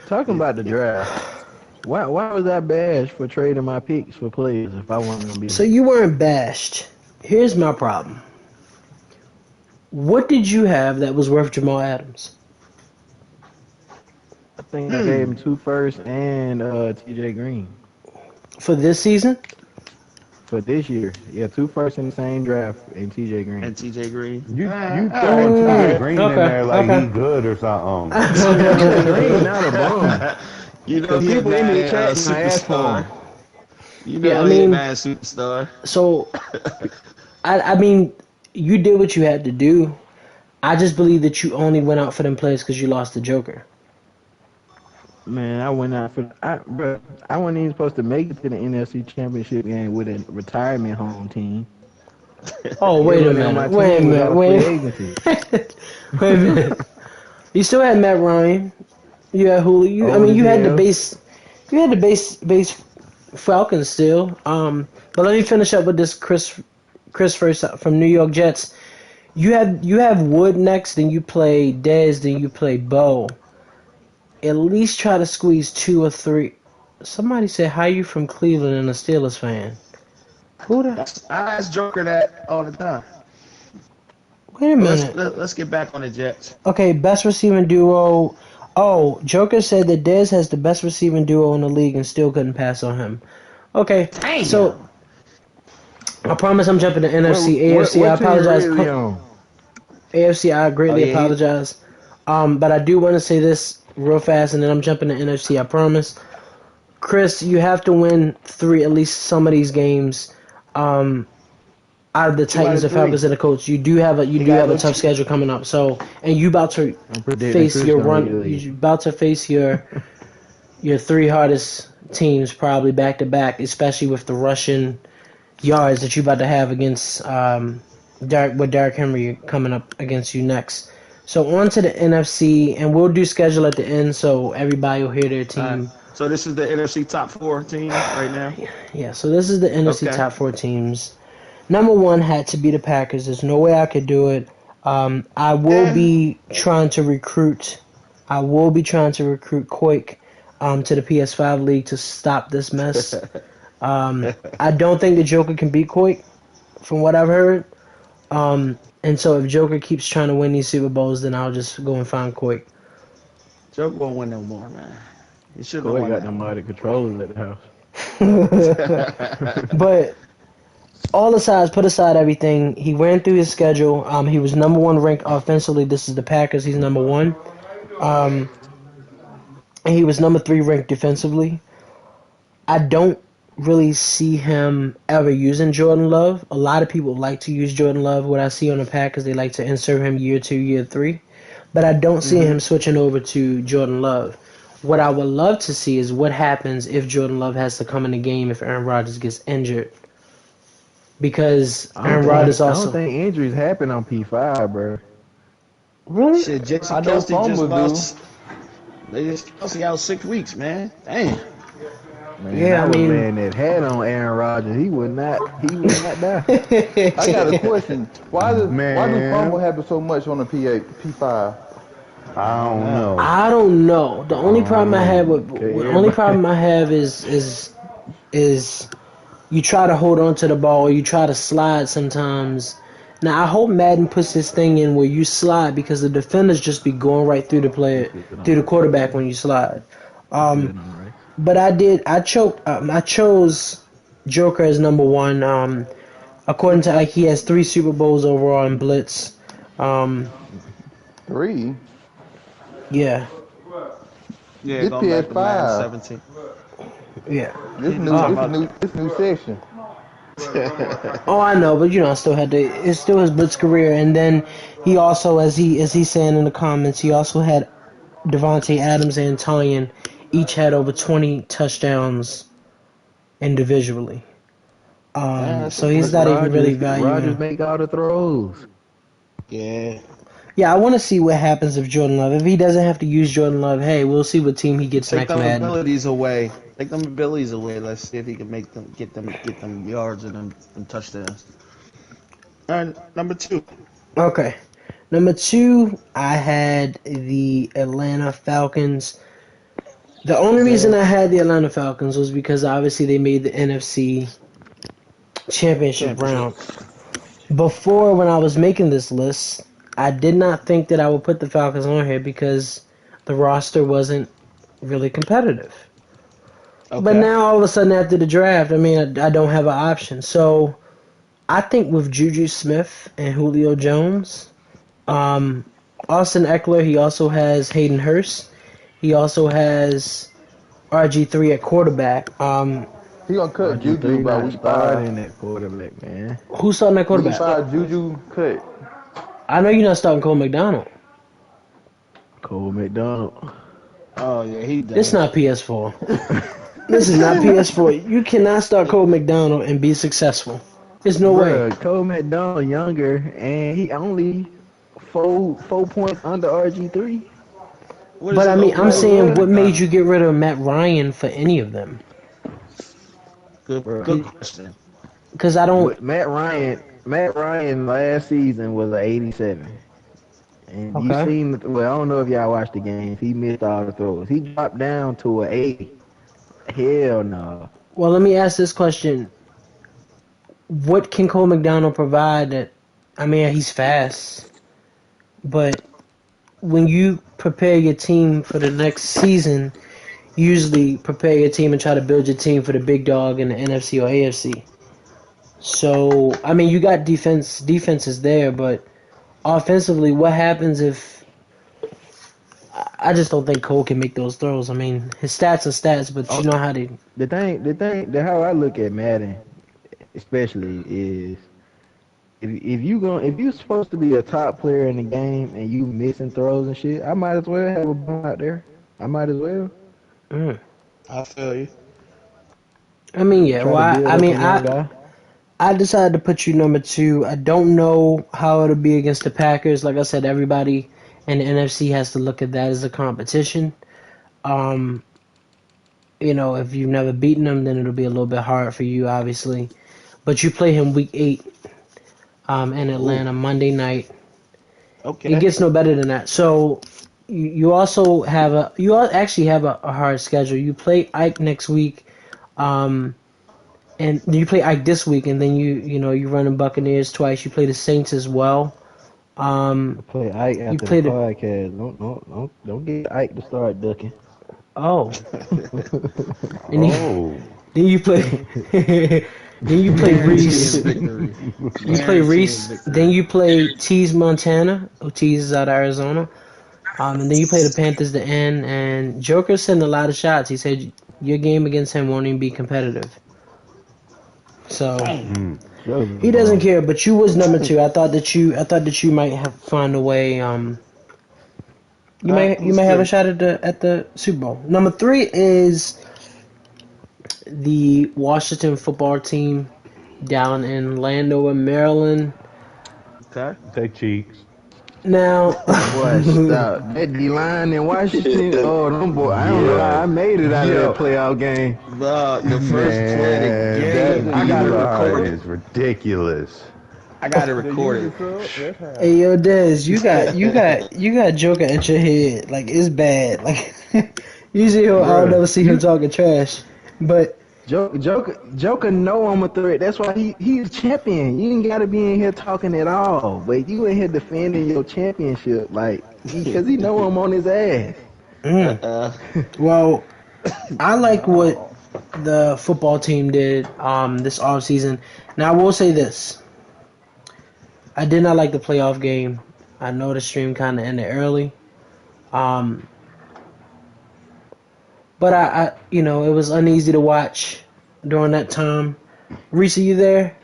Talking about the draft. Why was I bashed for trading my picks for players if I wasn't gonna be? So you weren't bashed. Here's my problem. What did you have that was worth Jamal Adams? I think I gave him 2 firsts and TJ Green. For this season? For this year. Yeah, 2 firsts in the same draft and TJ Green. You throwing TJ Green in there like he good or something. TJ Green not a bum. You know he's people in the chat and I asked for him. You know he's a mad superstar. So, I mean, you did what you had to do. I just believe that you only went out for them players because you lost the Joker. Man, I went out for I wasn't even supposed to make it to the NFC Championship game with a retirement home team. Oh, wait a minute. Wait a minute. You still had Matt Ryan. You had Julio. You had the base Falcons still. But let me finish up with this Chris first from New York Jets. You have Wood next, then you play Dez, then you play Bo. At least try to squeeze 2 or 3. Somebody said, "How you from Cleveland and a Steelers fan?" Who the? I ask Joker that all the time. Wait a minute. Let's get back on the Jets. Okay, best receiving duo. Oh, Joker said that Dez has the best receiving duo in the league and still couldn't pass on him. Okay, Damn. So I promise I'm jumping to NFC. AFC, I apologize. AFC, I greatly apologize. But I do want to say this real fast, and then I'm jumping to NFC. I promise. Chris, you have to win at least some of these games. Out of the Titans, the Falcons, and the Colts, you do have a tough schedule coming up. So, and you about to face your run. You about to face your three hardest teams probably back to back, especially with the rushing yards that you about to have against Derrick Henry coming up against you next. So on to the NFC, and we'll do schedule at the end, so everybody will hear their team. So this is the NFC top 4 teams right now. Yeah. So this is the NFC top 4 teams. Number 1 had to be the Packers. There's no way I could do it. I will be trying to recruit. Quake to the PS5 League to stop this mess. I don't think the Joker can beat Quake, from what I've heard. And so if Joker keeps trying to win these Super Bowls, then I'll just go and find Quake. Joker won't win no more, man. He should have got them out of controllers at the house. But all aside, put aside everything, he ran through his schedule. He was number 1 ranked offensively. This is the Packers. He's number 1. And he was number 3 ranked defensively. I don't really see him ever using Jordan Love. A lot of people like to use Jordan Love. What I see on the Packers, they like to insert him year 2, year 3. But I don't see him switching over to Jordan Love. What I would love to see is what happens if Jordan Love has to come in the game if Aaron Rodgers gets injured. Because Aaron Rodgers also... I don't think injuries happen on P5, bro. Really? Shit, Jason Kelsey just lost... They just Kelsey out 6 weeks, man. Damn. Man, yeah, I mean... man that had on Aaron Rodgers, he would not die. I got a question. Why do fumble happen so much on the P5? I don't know. The only problem I have is you try to hold on to the ball, or you try to slide sometimes. Now I hope Madden puts this thing in where you slide, because the defenders just be going right through the quarterback when you slide. But I chose Joker as number 1. According to he has 3 Super Bowls overall in Blitz. 3. Yeah. Yeah, this going back to Madden 17. Yeah. This new section. Oh, I know, but I still had to. It's still his Blitz career, and then he also, as he's saying in the comments, he also had Devontae Adams and Tonyan each had over 20 touchdowns individually. So he's not even really valuable. Rodgers make all the throws. Yeah. Yeah, I want to see what happens if Jordan Love. If he doesn't have to use Jordan Love, hey, we'll see what team he gets next. Take them abilities away. Let's see if he can get them yards and them touchdowns. All right, number 2. Okay, number 2, I had the Atlanta Falcons. The only reason I had the Atlanta Falcons was because obviously they made the NFC Championship round. Before, when I was making this list, I did not think that I would put the Falcons on here because the roster wasn't really competitive. Okay. But now, all of a sudden, after the draft, I don't have an option. So, I think with Juju Smith and Julio Jones, Austin Eckler, he also has Hayden Hurst. He also has RG3 at quarterback. He gonna cut Juju by week 5. In that quarterback, man. Who's starting that quarterback? Week 5, Juju cut. I know you're not starting Cole McDonald. Cole McDonald. Oh, yeah, he does. It's not PS4. This is not PS4. You cannot start Cole McDonald and be successful. There's no way. Cole McDonald younger, and he only 4 points under RG3. But I'm saying, what made you get rid of Matt Ryan for any of them? Good question. Because I don't. Matt Ryan last season was an 87. And you seen, well, I don't know if y'all watched the games. He missed all the throws. He dropped down to an 80. Hell no. Well, let me ask this question. What can Cole McDonald provide he's fast. But when you prepare your team for the next season, usually prepare your team and try to build your team for the big dog in the NFC or AFC. So, I mean, you got defense is there, but offensively, what happens if I just don't think Cole can make those throws. I mean, his stats are stats, but you know how they. How I look at Madden, especially, is if you're supposed to be a top player in the game and you missing throws and shit, I might as well have a bum out there. I might as well. I feel you. I mean, yeah. Well, I decided to put you number 2. I don't know how it'll be against the Packers. Like I said, everybody in the NFC has to look at that as a competition. You know, if you've never beaten them, then it'll be a little bit hard for you, obviously. But you play him week 8 in Atlanta, Monday night. Okay. It gets no better than that. So you actually have a hard schedule. You play Ike next week, and you play Ike this week, and then you run the Buccaneers twice. You play the Saints as well. Play Ike after the podcast. Don't get Ike to start ducking. Oh. Then you play. Then you play Reese. You play Reese. Then you play Tease Montana. Tease is out of Arizona. And then you play the Panthers to end. And Joker's sending a lot of shots. He said your game against him won't even be competitive. So he doesn't care. But you was number 2. I thought that you might have found a way. You might have a shot at the Super Bowl. Number 3 is the Washington football team down in Landover, Maryland. Okay. Take cheeks. Now, boy, stop. That D-line in Washington, oh, them boy, I don't know how I made it out of that playoff game. The first play of the game, I got it recorded. It's ridiculous. I got it recorded. Hey, yo, Dez, you got Joker at your head. Like, it's bad. Like, usually I'll never see him talking trash. But Joker know I'm a threat. That's why he's champion. You ain't gotta be in here talking at all. But you in here defending your championship, like, because he know I'm on his ass. Well, I like what the football team did this offseason. Now, I will say this. I did not like the playoff game. I know the stream kind of ended early. But I it was uneasy to watch during that time. Reese, are you there?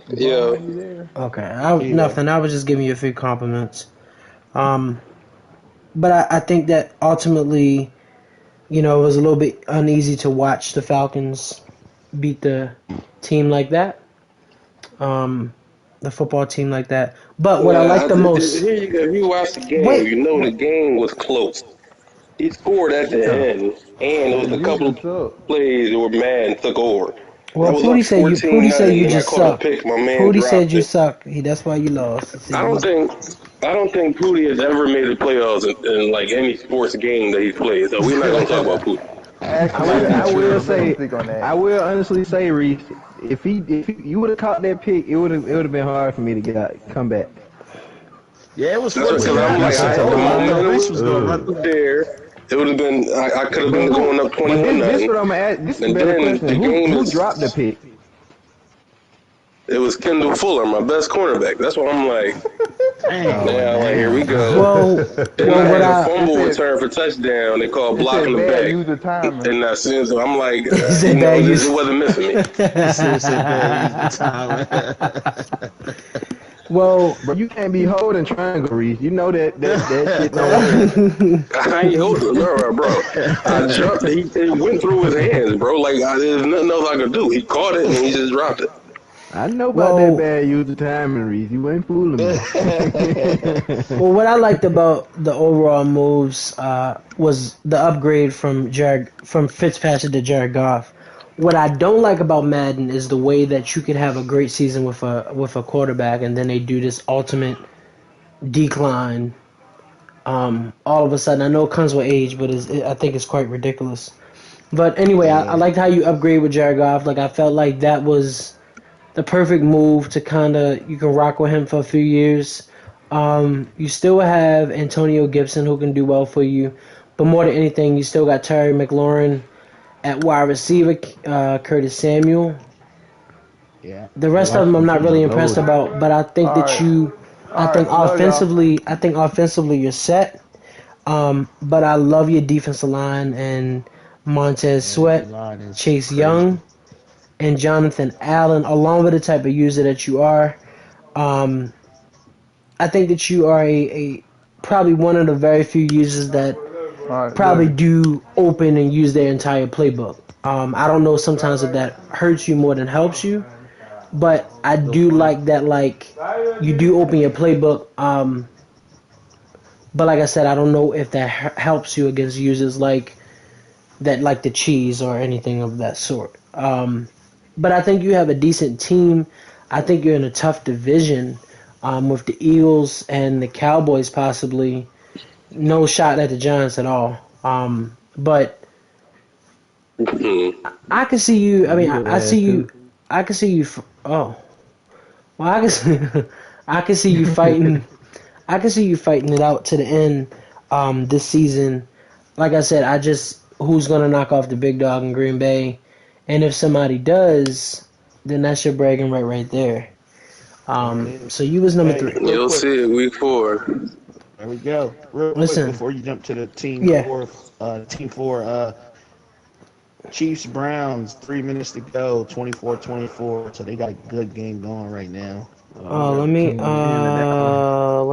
Yeah. Okay. Nothing. I was just giving you a few compliments. But I think that ultimately, it was a little bit uneasy to watch the Falcons beat the team like that. The football team like that. But what I like the most... Here you go. You watch the game. You know the game was close. He scored at the end, and it was a couple of plays where Madden took over. Well, Pootie said you just suck. Pootie said you suck. That's why you lost. I don't think Pootie has ever made the playoffs in like any sports game that he's played. So we're not gonna talk about Pootie. I will honestly say, Reese, if you would have caught that pick, it would have been hard for me to come back. Yeah, it was. That's because I'm like, Reese was going to run there. It would have been. I could have been going up 21-0. This is what I'm gonna ask. This is a better question. Who dropped the pick? It was Kendall Fuller, my best cornerback. That's why I'm like, like, here we go. Well, what I fumble return for touchdown. They call blocking the back. And as soon as I'm like, this wasn't missing me. Well, but you can't be holding triangle, Reese. You know that shit don't work. I ain't holding, bro. I jumped. He went through his hands, bro. Like there's nothing else I could do. He caught it and he just dropped it. I know about that bad use of timing, Reese. You ain't fooling me. Well, what I liked about the overall moves was the upgrade from Fitzpatrick to Jared Goff. What I don't like about Madden is the way that you could have a great season with a quarterback and then they do this ultimate decline. All of a sudden, I know it comes with age, but I think it's quite ridiculous. But anyway, I liked how you upgrade with Jared Goff. Like I felt like that was the perfect move to you can rock with him for a few years. You still have Antonio Gibson who can do well for you, but more than anything, you still got Terry McLaurin At wide receiver, Curtis Samuel. Yeah. The rest of them I'm not really impressed about, but I think that I think offensively you're set. But I love your defensive line and Montez Sweat, Chase crazy. Young, and Jonathan Allen, along with the type of user that you are. I think that you are a probably one of the very few users that probably do open and use their entire playbook. I don't know sometimes if that hurts you more than helps you, but I do like that, like, you do open your playbook. But like I said, I don't know if that helps you against users like that, like the cheese or anything of that sort. But I think you have a decent team. I think you're in a tough division with the Eagles and the Cowboys possibly. No shot at the Giants at all. But I can see you. I mean, I see you. I can see you. Oh, well, I can see you fighting. I can see you fighting it out to the end this season. Like I said, who's gonna knock off the big dog in Green Bay, and if somebody does, then that's your bragging right there. So you was number 3. You'll see it week 4. There we go. Real Listen, quick before you jump to the team four, Chiefs Browns, 3 minutes to go, 24-24. So they got a good game going right now. let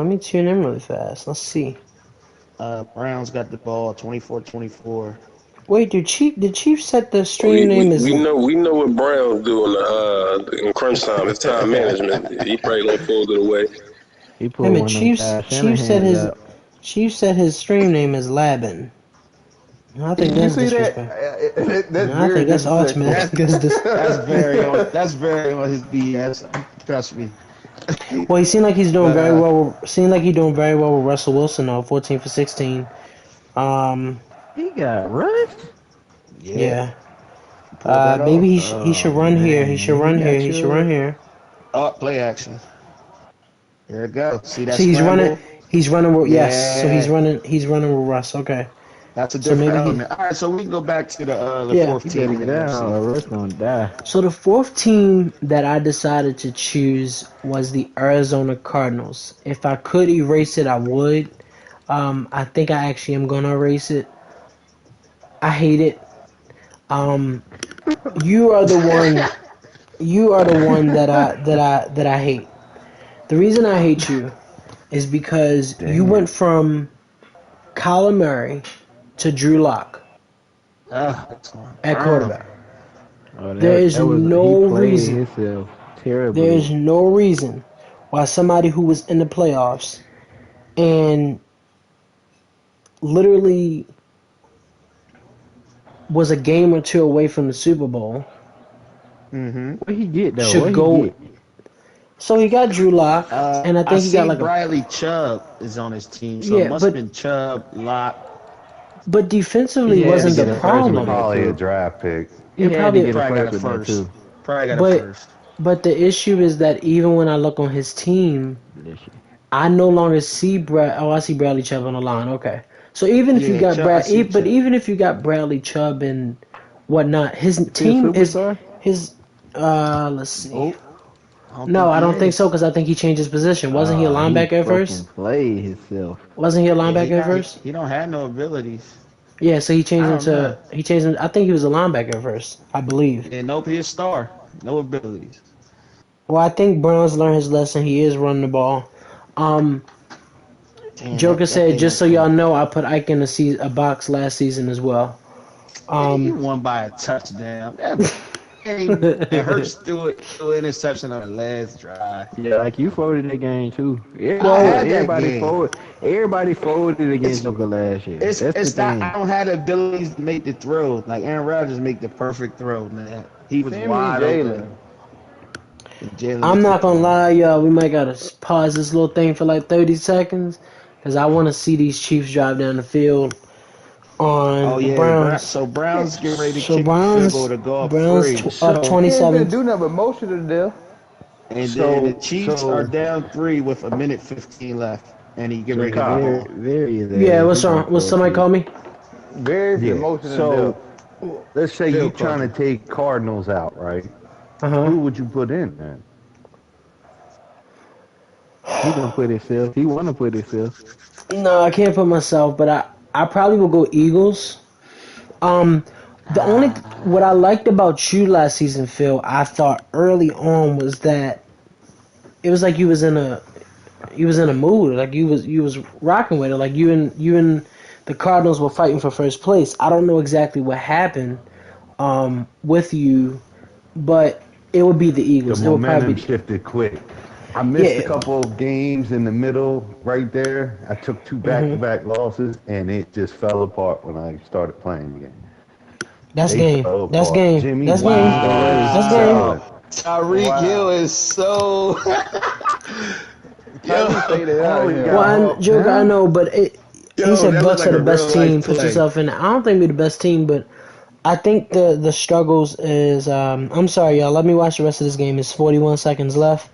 me tune in really fast. Let's see. Browns got the ball, 24-24. Wait, the Chiefs set the stream name is. We know what Browns do in crunch time. It's time management. He probably gonna fold it away. Chiefs said his stream name is Laban. I think that's disrespect. I think that's ultimate. That's very on his BS. Trust me. Well, he seemed like he's doing very well. With Russell Wilson though, 14 for 16. He got rushed. Yeah. Maybe he should run here. He should run here. Oh, play action. There it goes. See that? So he's running. He's running with yes. So he's running with Russ. Okay. That's a different element. All right, so we can go back to the fourth team. So the fourth team that I decided to choose was the Arizona Cardinals. If I could erase it, I would. I think I actually am gonna erase it. I hate it. You are the one. You are the one that I hate. The reason I hate you is because you went from Kyler Murray to Drew Lock at quarterback. There is no reason. There is no reason why somebody who was in the playoffs and literally was a game or two away from the Super Bowl. What he get though? Should go. So he got Drew Lock, and I think he got like Bradley Chubb is on his team, so it must have been Chubb, Lock. But defensively wasn't the problem. Probably a draft pick. He probably got a first. Probably got a first. But the issue is that even when I look on his team, I no longer see I see Bradley Chubb on the line. Okay, so even if you got even if you got Bradley Chubb and whatnot, his team is his. Let's see. No, I don't think so because I think he changed his position. Wasn't he a linebacker at first? Played himself. Wasn't he a linebacker at first? He don't have no abilities. Yeah, so he changed him. I think he was a linebacker at first, I believe. And nope, he's a star. No abilities. Well, I think Browns learned his lesson. He is running the ball. Joker said, just so y'all know, I put Ike in a box last season as well. He won by a touchdown. It hurts through interception on the last drive. Yeah, like you folded that game too. Everybody folded against Joker last year. It's not. I don't have the abilities to make the throw. Like Aaron Rodgers make the perfect throw, man. He was wide open. I'm not gonna lie, y'all. We might gotta pause this little thing for like 30 seconds because I want to see these Chiefs drive down the field. Browns. So Browns get ready to kick the field goal to go up free. Up 27. He do nothing but motion to the deal. And then the Chiefs are down 3 with a minute 15 left, and he get ready to go. Yeah, what's wrong? Will somebody call me? Very good motion to the deal. let's say you're trying to take Cardinals out, right? Who would you put in, man? He gonna put himself. He wanna put himself. No, I can't put myself, but I probably will go Eagles. The only what I liked about you last season, Phil, I thought early on was that it was like you was in a mood, like you was rocking with it, like you and the Cardinals were fighting for first place. I don't know exactly what happened with you, but it would be the Eagles. The momentum shifted quick. I missed a couple of games in the middle right there. I took 2 back-to-back losses, and it just fell apart when I started playing again. That's game. That's game. Jimmy, that's game. That's game. Tyreek Hill is so. Joker, I know, but he said Bucks are the best team. Put yourself in. I don't think we're the best team, but I think the struggles is. I'm sorry, y'all. Let me watch the rest of this game. It's 41 seconds left.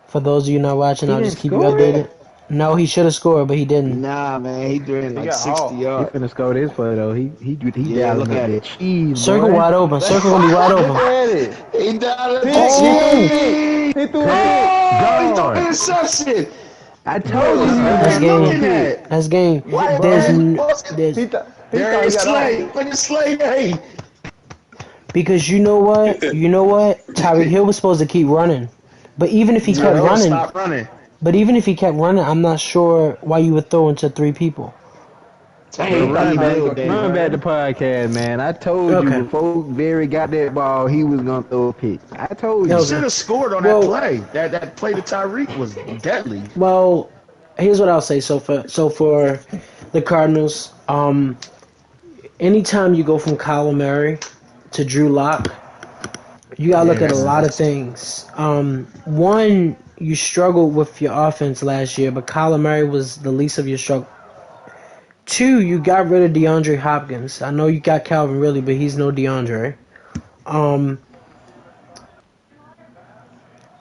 For those of you not watching, I'll just keep you updated. No, he should have scored, but he didn't. Nah, man, he doing like 60 yards. He finna score this play though. He look at it. Cheese, Circle wide open. Circle gonna be wide open. Look at it. He down the He threw it. He threw interception. I told you. That's game. That's game. There's Slay. Because you know what? Tyreek Hill was supposed to keep running. But even if he kept running, stop running. But even if he kept running, I'm not sure why you would throw into 3 people. Run back the podcast, man. I told you before Barry got that ball, he was gonna throw a pick. I told you. He should have scored on that play. That play to Tyreek was deadly. Well, here's what I'll say. So for the Cardinals, anytime you go from Kyler Murray to Drew Lock, you gotta look at a lot of things. One, you struggled with your offense last year, but Kyler Murray was the least of your struggle. 2, you got rid of DeAndre Hopkins. I know you got Calvin Ridley, but he's no DeAndre.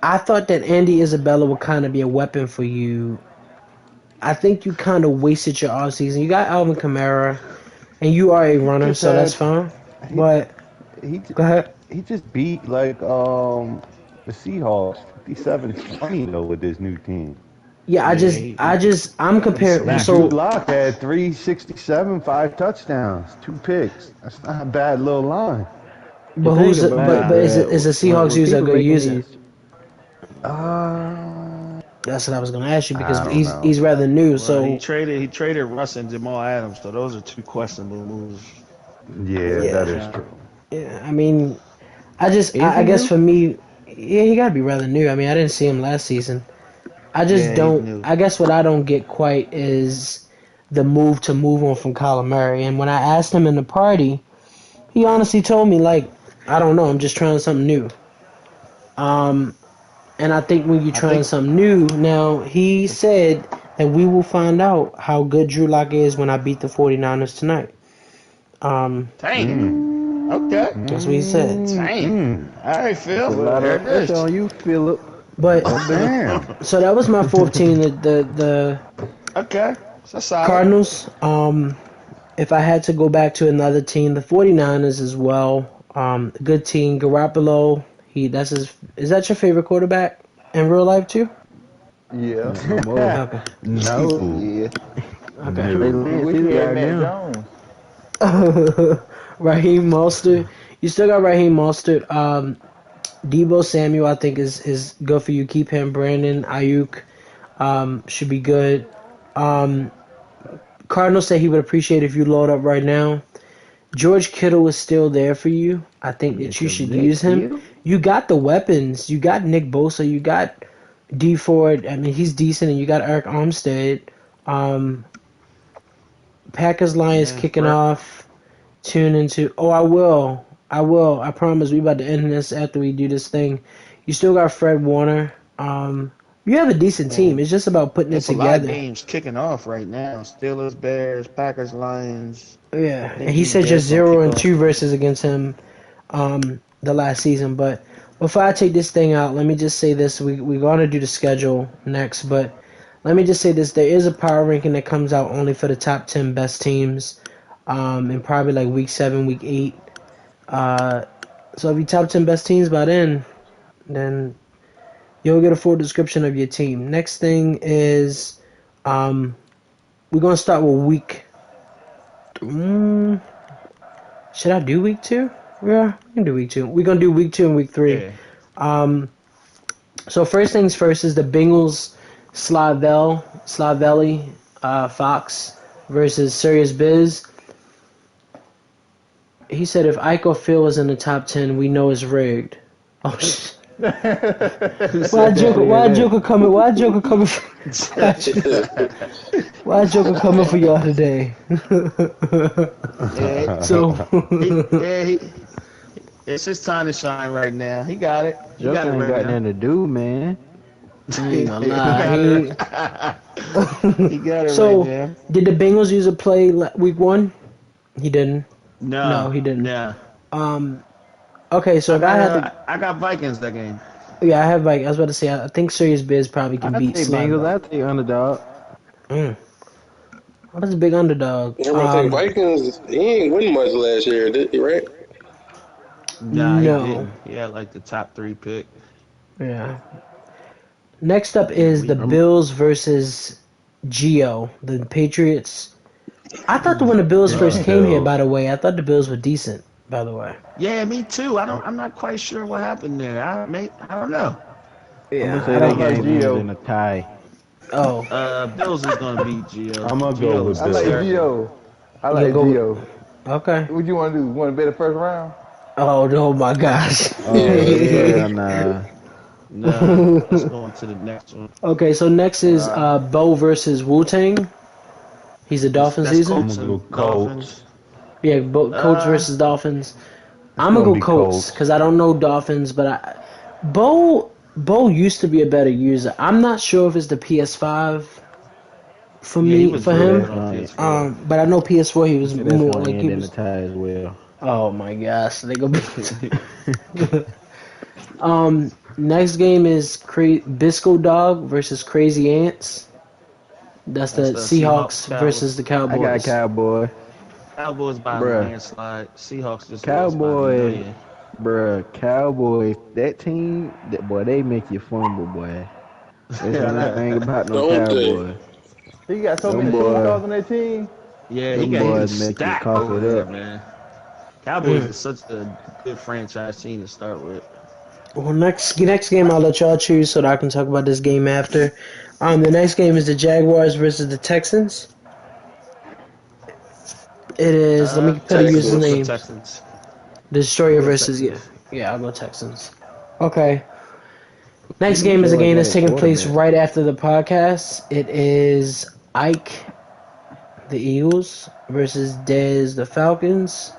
I thought that Andy Isabella would kind of be a weapon for you. I think you kind of wasted your offseason. You got Alvin Kamara, and you are a runner, so that's fine. But go ahead. He just beat the Seahawks 57-20 though with this new team. Yeah, I'm comparing. So Drew Lock had 367, 5 touchdowns, 2 picks. That's not a bad little line. But is the Seahawks user a good user? That's what I was gonna ask you because he's rather new. Well, so he traded Russ and Jamal Adams. So those are 2 questionable moves. Yeah, that is true. Yeah, I mean, I guess for me, he gotta be rather new. I mean, I didn't see him last season. I just don't. I guess what I don't get quite is the move on from Kyler Murray. And when I asked him in the party, he honestly told me like, I don't know. I'm just trying something new. And I think when you're trying something new, now he said that we will find out how good Drew Lock is when I beat the 49ers tonight. Dang. Okay. That's what he said. Dang. All right, Phil. A lot of pressure on you, Philip. But so that was my 4th team. The okay. So Cardinals. If I had to go back to another team, the 49ers as well. Good team. Garoppolo. Is that your favorite quarterback in real life too? Yeah. Okay. No. Yeah. Okay. We had Matt Jones. Raheem Mostert. You still got Raheem Mostert. Deebo Samuel, I think, is good for you. Keep him. Brandon Ayuk should be good. Cardinals said he would appreciate if you load up right now. George Kittle is still there for you. I think that you should use him. You got the weapons. You got Nick Bosa. You got D Ford. I mean, he's decent. And you got Eric Armstead. Packers Lions kicking off. Tune into. Oh, I will. I promise. We about to end this after we do this thing. You still got Fred Warner. You have a decent team. It's just about putting it together. A lot of games kicking off right now. Steelers, Bears, Packers, Lions. Yeah, and he said just 0-2 versus against him the last season. But before I take this thing out, let me just say this. We're going to do the schedule next, but let me just say this. There is a power ranking that comes out only for the top 10 best teams in probably like week 7, week 8. So if you top 10 best teams by then you'll get a full description of your team. Next thing is, we're gonna start with week. Should I do week 2? Yeah, we can do week 2. We're gonna do week 2 and week 3. Yeah. So first things first is the Bengals Slavelli Fox versus Serious Biz. He said if Ike or Phil is in the top 10, we know it's rigged. Oh shit. Why Joker coming for y'all today? It's his time to shine right now. He got it. Joker ain't got nothing to do, man. I ain't gonna lie. He got it so, right now. Did the Bengals use a play week 1? He didn't. No, he didn't. Yeah. Okay, so I got Vikings that game. Yeah, I have Vikings. I was about to say, I think Serious Biz probably can beat Bengals. I take underdog. What is a big underdog? I think Vikings, he ain't win much last year, did he, right? Nah, no. He didn't. He had like the top 3 pick. Yeah. Next up is the Bills versus Gio, the Patriots. I thought when the Bills first came here, by the way, I thought the Bills were decent, by the way. Yeah, me too. I'm not quite sure what happened there. I don't know. Yeah, I'm gonna say that game ended in a tie. Oh. Bills is gonna beat Gio. I'm gonna go with Bills. I like Gio. Okay. What you want to do? You want to bet the first round? Oh my gosh. No, let's go on to the next one. Okay, so next is Bo versus Wu-Tang. He's a Dolphins season. I'm gonna go Colts. Yeah, Colts versus Dolphins. I'm gonna go Colts because I don't know Dolphins, but Bo used to be a better user. I'm not sure if it's the PS5 for him. But I know PS4 he was more like he was. In the tie as well. Oh my gosh, they go. Next game is Bisco Dog versus Crazy Ants. That's the Seahawks versus the Cowboys. I got Cowboy. Cowboys by a landslide. Seahawks just Cowboy. Bruh, Cowboys. That team, they make you fumble, boy. That's the thing about no Cowboy. He got so many superstars on that team. Yeah, he got stacked over there, man. Cowboys is such a good franchise team to start with. Well, next game I'll let y'all choose so that I can talk about this game after. The next game is the Jaguars versus the Texans. It is. Let me put a username. Texans. Destroyer versus yeah. I'll go Texans. Okay. Next game is a game that's taking place right after the podcast. It is Ike, the Eagles, versus Dez, the Falcons.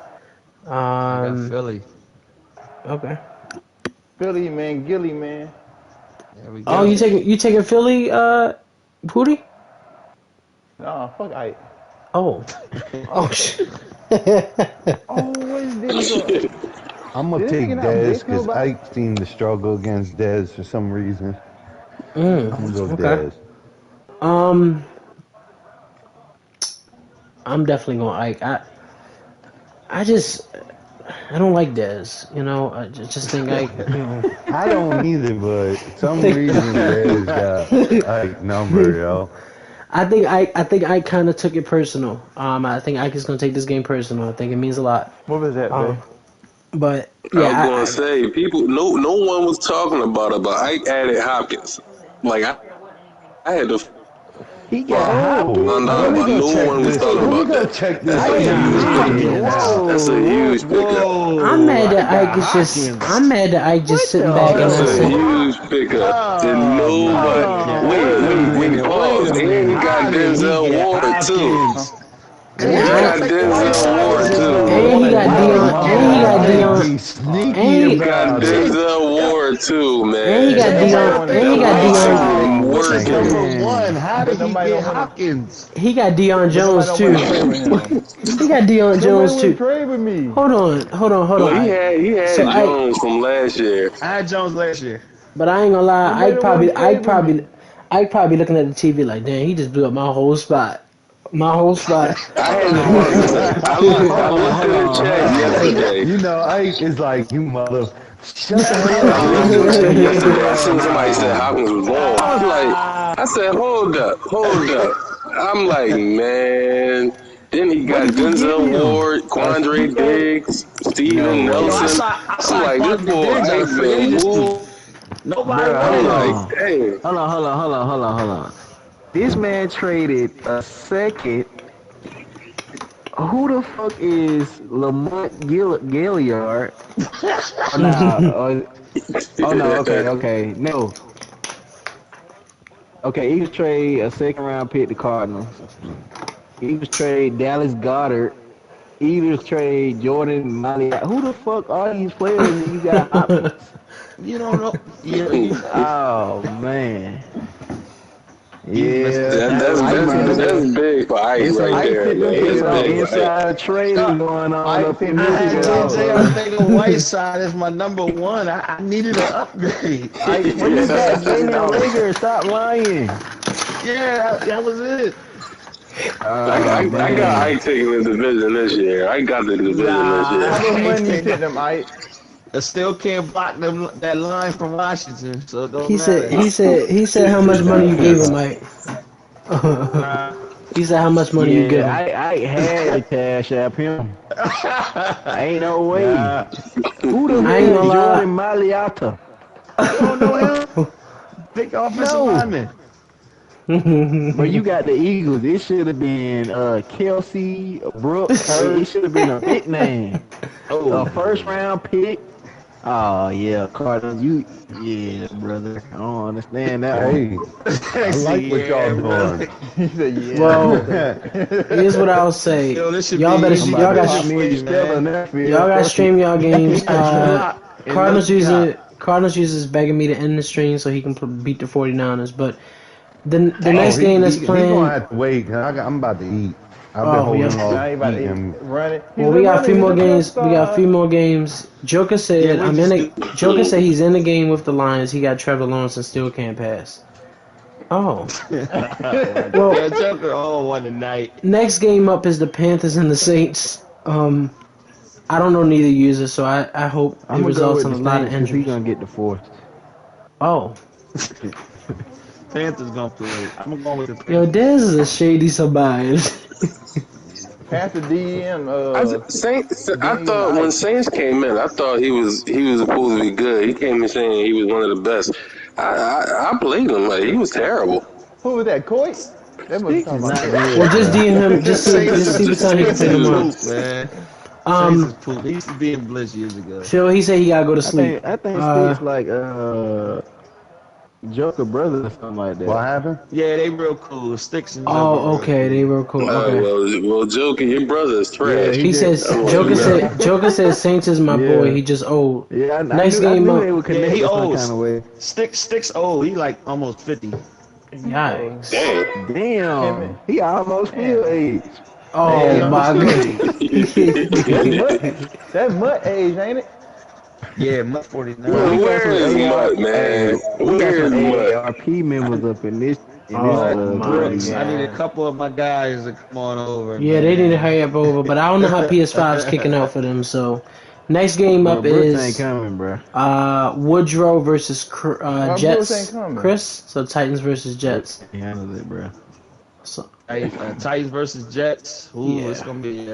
I got Philly. Okay. Philly, man, Gilly, man. There we go. Oh, you taking Philly, Pootie? No, fuck Ike. Oh. Oh shit. What is this? I'm gonna take Dez because Ike seemed to struggle against Dez for some reason. I'm gonna go Dez. I'm definitely going Ike. I don't like Dez, you know. I just think Ike. You know. I don't either, but for some reason Dez got Ike number, yo. I think Ike kind of took it personal. I think Ike is gonna take this game personal. I think it means a lot. What was that, man? But yeah, I was gonna say people. No one was talking about it, but Ike added Hopkins. Like I had to. He got no one was talking about that. Check this That's a huge pickup. I'm mad that Ike just sitting back and that's a huge pickup. And nobody. Wait, pause. And he got Denzel Ward too. And he got Denzel Ward too. And he got Dion. And he got Denzel Ward too, man. And he got Dion. Working. How did he get Hopkins? He got Dion Jones too. He got Dion Jones too. Trade with me. Hold on. Well, he had Jones from last year. I had Jones last year. But I ain't gonna lie, Ike probably looking at the TV like, damn, he just blew up my whole spot. My whole spot. I looked in the chat yesterday. You know, Ike is like, you mother. Shut the hell I up. looked in the chat yesterday. I seen somebody said Hopkins was long. I said, hold up. I'm like, man. Then he got Denzel Ward, Quandre Diggs, Steven Nelson. I'm like, this boy Ike been moved. Nobody Hold wanted on. Hey. Hold on. This man traded a second. Who the fuck is Lamont Gaillard? Oh no, okay. No. Okay, Eagles trade a second round pick to Cardinals. Eagles trade Dallas Goedert. Eagles trade Jordan Mali. Who the fuck are these players and you got Hopkins? You don't know. Oh man. Yeah, That's big for Ike right there. It's an inside trading going on up in Michigan. I'm thinking Whiteside is my number one. I needed an upgrade. When you got Jalen Rager, stop lying. Yeah, that was it. I got Ike taking the division this year. I got the division this year. How much money you take them, Ike? I still can't block that line from Washington, so it don't He matter. he said how much money you gave him, Mike. He said how much money you gave him. I had to cash app him. Ain't no way. Who the hell is Jordan Maliata? You don't know him? Big offensive lineman. But you got the Eagles. It should have been Kelsey Brooks. It should have been a big name. A first round pick. Oh yeah, Cardinals. Yeah, brother. I don't understand that. Hey, I like what y'all doing. He said, yeah. Well, here's what I'll say. Y'all got to stream y'all games. Cardinals uses begging me to end the stream so he can beat the 49ers. But the next game that's playing. He's gonna have to wait. I'm about to eat. I've been holding off eating. Well, we got a few more games. Joker said Joker said he's in the game with the Lions. He got Trevor Lawrence and still can't pass. Oh. Well, Joker won tonight. Next game up is the Panthers and the Saints. I don't know neither user, so I hope it results in a lot of injuries. He's gonna get the fourth. Oh. Panthers gonna play. I'm going with the Panthers. Yo, Dez is a shady somebody. Panther DM. I thought when Saints came in, I thought he was supposed to be good. He came in saying he was one of the best. I believed him. Like he was terrible. Who was that, Coy? That was talking about. Well, just DM him. Just see what time he can take him on. Man. He used to be in Blitz years ago. Phil, he said he gotta go to sleep. I think Sticks like Joker brother or something like that. What happened? Yeah, they real cool. Sticks and okay, they real cool. Okay. Well, Joker, your brother is trash. He says Joker says Saints is my boy. He just old. Yeah, Next game up. He old. Kind of way. Sticks old. He like almost 50. Yikes. Damn. He almost feel age. Oh my god. That's Mutt age, ain't it? Yeah, Mutt 49. Where is Mutt, man? Where is Mutt? ARP members up in this. Brooks. I need a couple of my guys to come on over. Yeah, they need to hurry up over, but I don't know how PS5 is kicking out for them. So, next game up is ain't coming, bro. Woodrow versus Jets. Ain't coming. Chris, so Titans versus Jets. Handle it, bro. So, Titans versus Jets. Ooh, it's gonna be.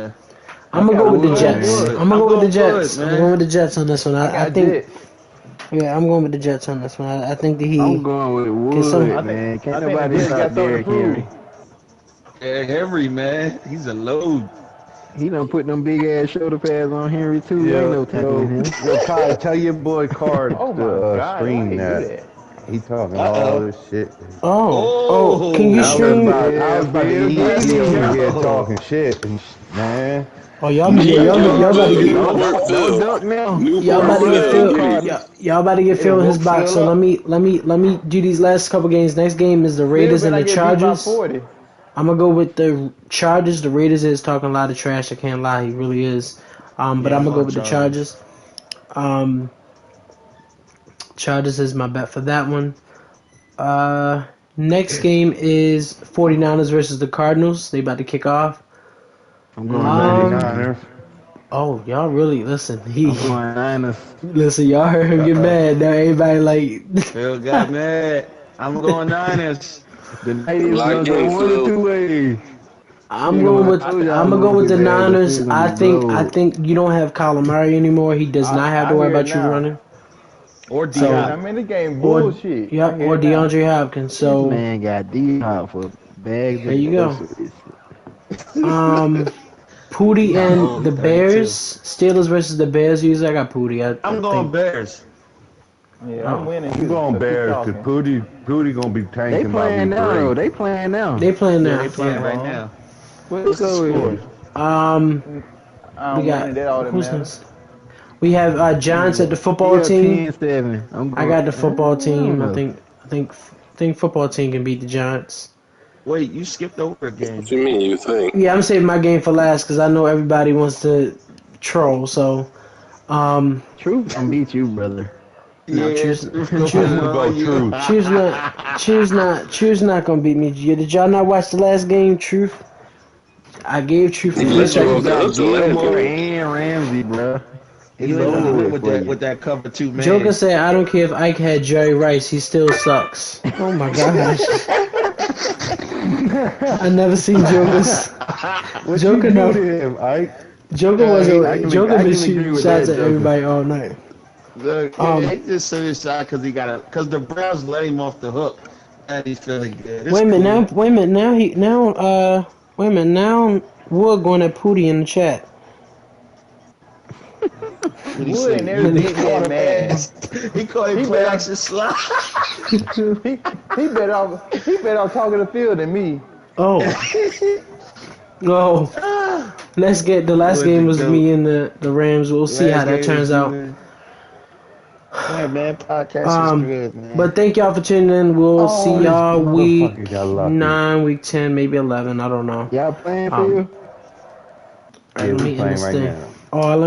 I'm gonna go with the Jets. I'm gonna go with the Jets. I'm going with the Jets on this one. I think. Yeah, I'm going with the Jets on this one. I think that I'm going with Wood, man. Can't nobody stop Derrick Henry. Derrick Henry, man. He's a load. He done put them big ass shoulder pads on Henry too. Yeah, Ain't no tackling him. Yo, Kai, tell your boy Card Oh my God, stream why that. you do that? He talking all this shit. Oh, can you stream? I was about to eat over here talking shit, man. Oh, y'all about to get Phil in his box. So let me do these last couple games. Next game is the Raiders and the Chargers. I'm gonna go with the Chargers. The Raiders is talking a lot of trash. I can't lie, he really is. But I'm gonna go with the Chargers. Chargers is my bet for that one. Next game is 49ers versus the Cardinals. They about to kick off. I'm going 99ers. Oh, y'all really listen. I'm going Niners. Listen, y'all heard him get mad. Now everybody like Phil got mad. I'm going Niners. The ladies gonna go 1 or 2 ways. I'm gonna go with the Niners. I think you don't have Kyler Murray anymore. He does not have to worry about you running. Or So, I mean, the game bullshit. Or DeAndre Hopkins. So this man got D-Hop for bags. There you go. Pootie and the Bears. Steelers versus the Bears. Usually I got Pootie. I'm going Bears. Yeah, I'm winning. I'm going Bears because Pootie gonna be tanking. They playing now. They playing now. They playing now. They playing right now. What's the score? We got who's next? We have Giants at the football team. 10-7. I got the football team. I think football team can beat the Giants. Wait, you skipped over a game. What you mean? You think? Yeah, I'm saving my game for last because I know everybody wants to troll. So, Truth can beat you, brother. no, choose not gonna beat me. Did y'all not watch the last game, Truth? I gave Truth the first and Ramsey, bro. He's over with that cover 2 man. Joker said, "I don't care if Ike had Jerry Rice, he still sucks." Oh my gosh! I never seen Joker's. Joker no. Joker wasn't. Joker been shooting shots at everybody all night. Look, he just threw his shot because the Browns let him off the hook, and he's feeling good. Wait a minute, now Wood going at Pootie in the chat. Wood and everything got mad. He called him play action slide. he better off talking the field than me. Oh. Let's get the last game was me and the Rams. We'll see how that turns out. Yeah, man, podcast is good, man. But thank y'all for tuning in. We'll see y'all week 9, week 10, maybe 11. I don't know. Y'all playing for you? Yeah, we're playing right now. Oh, let me.